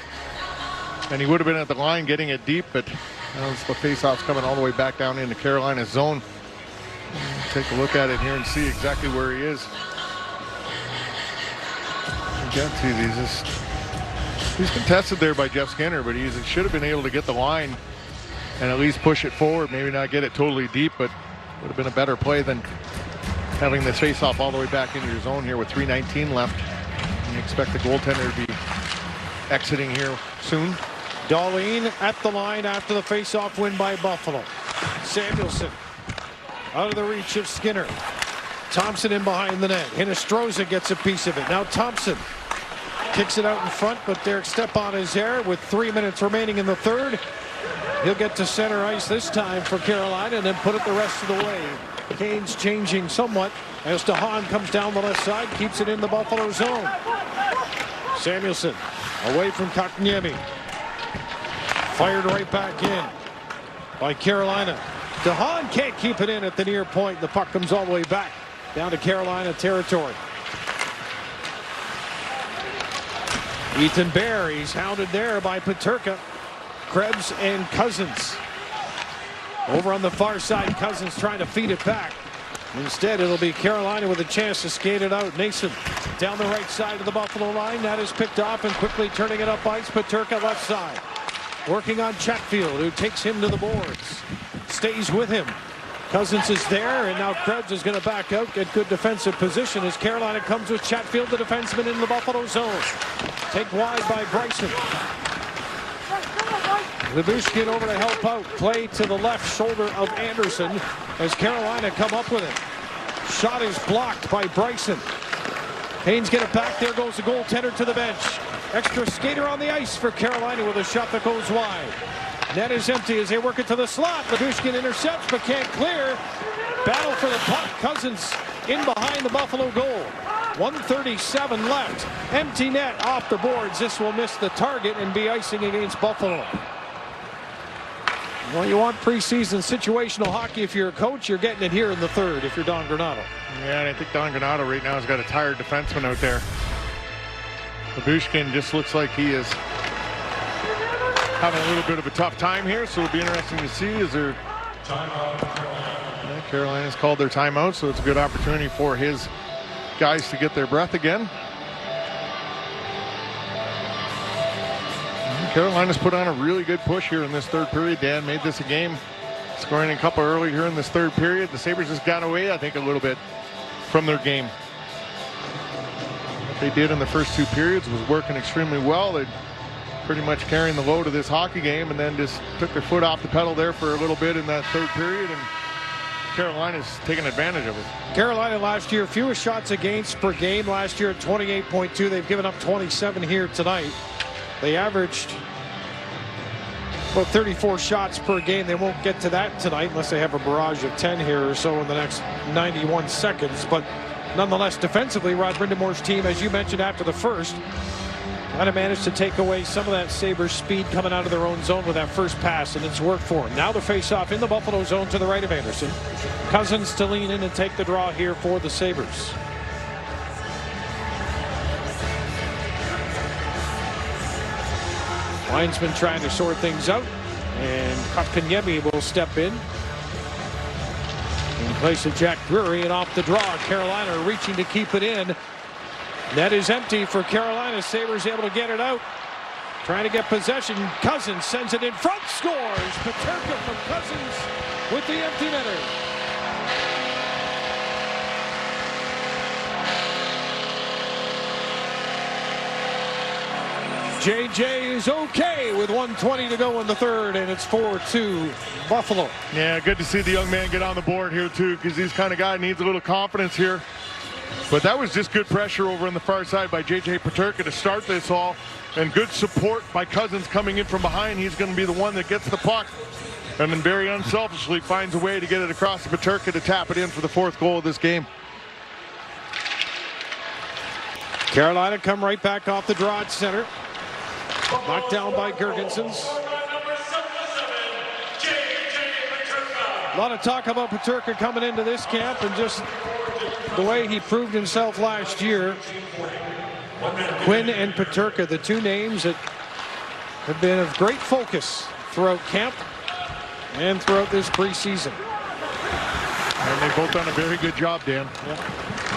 and he would have been at the line getting it deep, but the faceoff's coming all the way back down into Carolina's zone. Take a look at it here and see exactly where he is. You can't see he's contested there by Jeff Skinner, but he should have been able to get the line and at least push it forward. Maybe not get it totally deep, but would have been a better play than having this faceoff all the way back into your zone here with 3:19 left. And you expect the goaltender to be exiting here soon. Dahlin at the line after the face-off win by Buffalo. Samuelson out of the reach of Skinner. Thompson in behind the net. Hinostroza gets a piece of it. Now Thompson kicks it out in front, but Derek Stepan is there with 3 minutes remaining in the third. He'll get to center ice this time for Carolina and then put it the rest of the way. Canes changing somewhat as DeHaan comes down the left side, keeps it in the Buffalo zone. Samuelson away from Kotkaniemi. Fired right back in by Carolina. DeHaan can't keep it in at the near point. The puck comes all the way back down to Carolina territory. Ethan Bear, he's hounded there by Peterka, Krebs, and Cousins. Over on the far side, Cousins trying to feed it back. Instead, it'll be Carolina with a chance to skate it out. Nason down the right side of the Buffalo line. That is picked off and quickly turning it up ice. Peterka left side. Working on Chatfield, who takes him to the boards. Stays with him. Cousins is there, and now Krebs is going to back out, get good defensive position as Carolina comes with Chatfield, the defenseman, in the Buffalo zone. Take wide by Bryson. Lyubushkin over to help out. Play to the left shoulder of Anderson as Carolina come up with it. Shot is blocked by Bryson. Haynes get it back. There goes the goaltender to the bench. Extra skater on the ice for Carolina with a shot that goes wide. Net is empty as they work it to the slot. Lyubushkin intercepts but can't clear. Battle for the puck. Cousins in behind the Buffalo goal. 1:37 left. Empty net off the boards. This will miss the target and be icing against Buffalo. Well, you want preseason situational hockey. If you're a coach, you're getting it here in the third if you're Don Granato. Yeah, and I think Don Granato right now has got a tired defenseman out there. Lyubushkin just looks like he is having a little bit of a tough time here, so it'll be interesting to see. Is there Carolina's called their timeout, so it's a good opportunity for his guys to get their breath again. Carolina's put on a really good push here in this third period. Dan made this a game, scoring a couple early here in this third period. The Sabres just got away, I think, a little bit from their game. What they did in the first two periods was working extremely well. They pretty much carrying the load of this hockey game, and then just took their foot off the pedal there for a little bit in that third period, and Carolina's taking advantage of it. Carolina last year, fewest shots against per game last year at 28.2. They've given up 27 here tonight. They averaged about 34 shots per game. They won't get to that tonight unless they have a barrage of 10 here or so in the next 91 seconds. But Nonetheless, defensively, Rod Brindamore's team, as you mentioned after the first, kind of managed to take away some of that Sabres speed coming out of their own zone with that first pass, and it's worked for him. Now the face-off in the Buffalo zone to the right of Anderson. Cousins to lean in and take the draw here for the Sabres. Linesman trying to sort things out, and Kotkaniemi will step in place of Jack Drury, and off the draw, Carolina reaching to keep it in. Net is empty for Carolina. Sabres able to get it out. Trying to get possession. Cousins sends it in front, scores. Peterka from Cousins with the empty netter. JJ is okay with 1:20 to go in the third, and it's 4-2 Buffalo. Yeah, good to see the young man get on the board here too, because he's the kind of guy who needs a little confidence here. But that was just good pressure over on the far side by JJ Peterka to start this all, and good support by Cousins coming in from behind. He's going to be the one that gets the puck, and then very unselfishly finds a way to get it across to Peterka to tap it in for the fourth goal of this game. Carolina come right back off the draw at center. Knocked down by Girgensons. A lot of talk about Peterka coming into this camp and just the way he proved himself last year. Quinn and Peterka, the two names that have been of great focus throughout camp and throughout this preseason. And they've both done a very good job, Dan.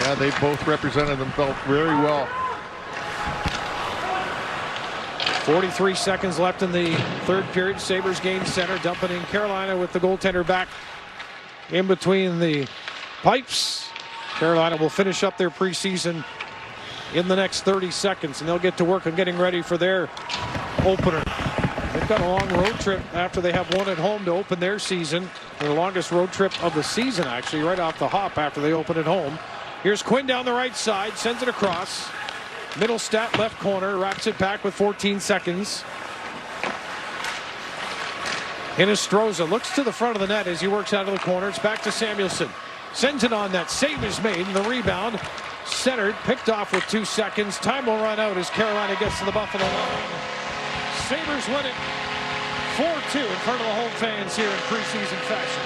Yeah, they both represented themselves very well. 43 seconds left in the third period. Sabres gain center, dumping in Carolina with the goaltender back in between the pipes. Carolina will finish up their preseason in the next 30 seconds, and they'll get to work on getting ready for their opener. They've got a long road trip after they have one at home to open their season. Their longest road trip of the season, actually, right off the hop after they open at home. Here's Quinn down the right side, sends it across. Middle stat left corner, wraps it back with 14 seconds. Hinostroza looks to the front of the net as he works out of the corner. It's back to Samuelsson. Sends it on net. Save is made, and the rebound centered, picked off with 2 seconds. Time will run out as Carolina gets to the Buffalo line. Sabres win it 4-2 in front of the home fans here in preseason fashion.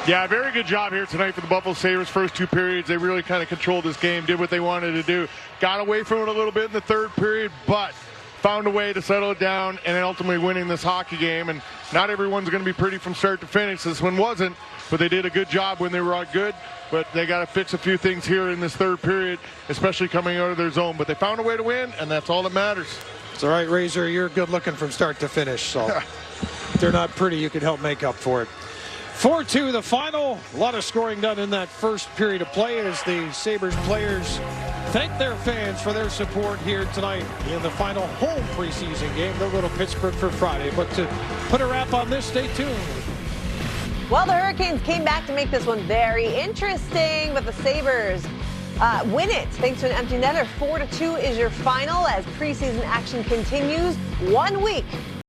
Yeah, very good job here tonight for the Buffalo Sabres. First 2 periods, they really kind of controlled this game, did what they wanted to do. Got away from it a little bit in the third period, but found a way to settle it down and ultimately winning this hockey game. And not everyone's going to be pretty from start to finish. This one wasn't, but they did a good job when they were out good. But they got to fix a few things here in this third period, especially coming out of their zone. But they found a way to win, and that's all that matters. It's all right, Razor. You're good looking from start to finish, so if they're not pretty, you can help make up for it. 4-2 the final. A lot of scoring done in that first period of play as the Sabres players thank their fans for their support here tonight in the final home preseason game. They'll go to Pittsburgh for Friday. But to put a wrap on this, stay tuned. Well, the Hurricanes came back to make this one very interesting, but the Sabres win it thanks to an empty netter. 4-2 is your final as preseason action continues 1 week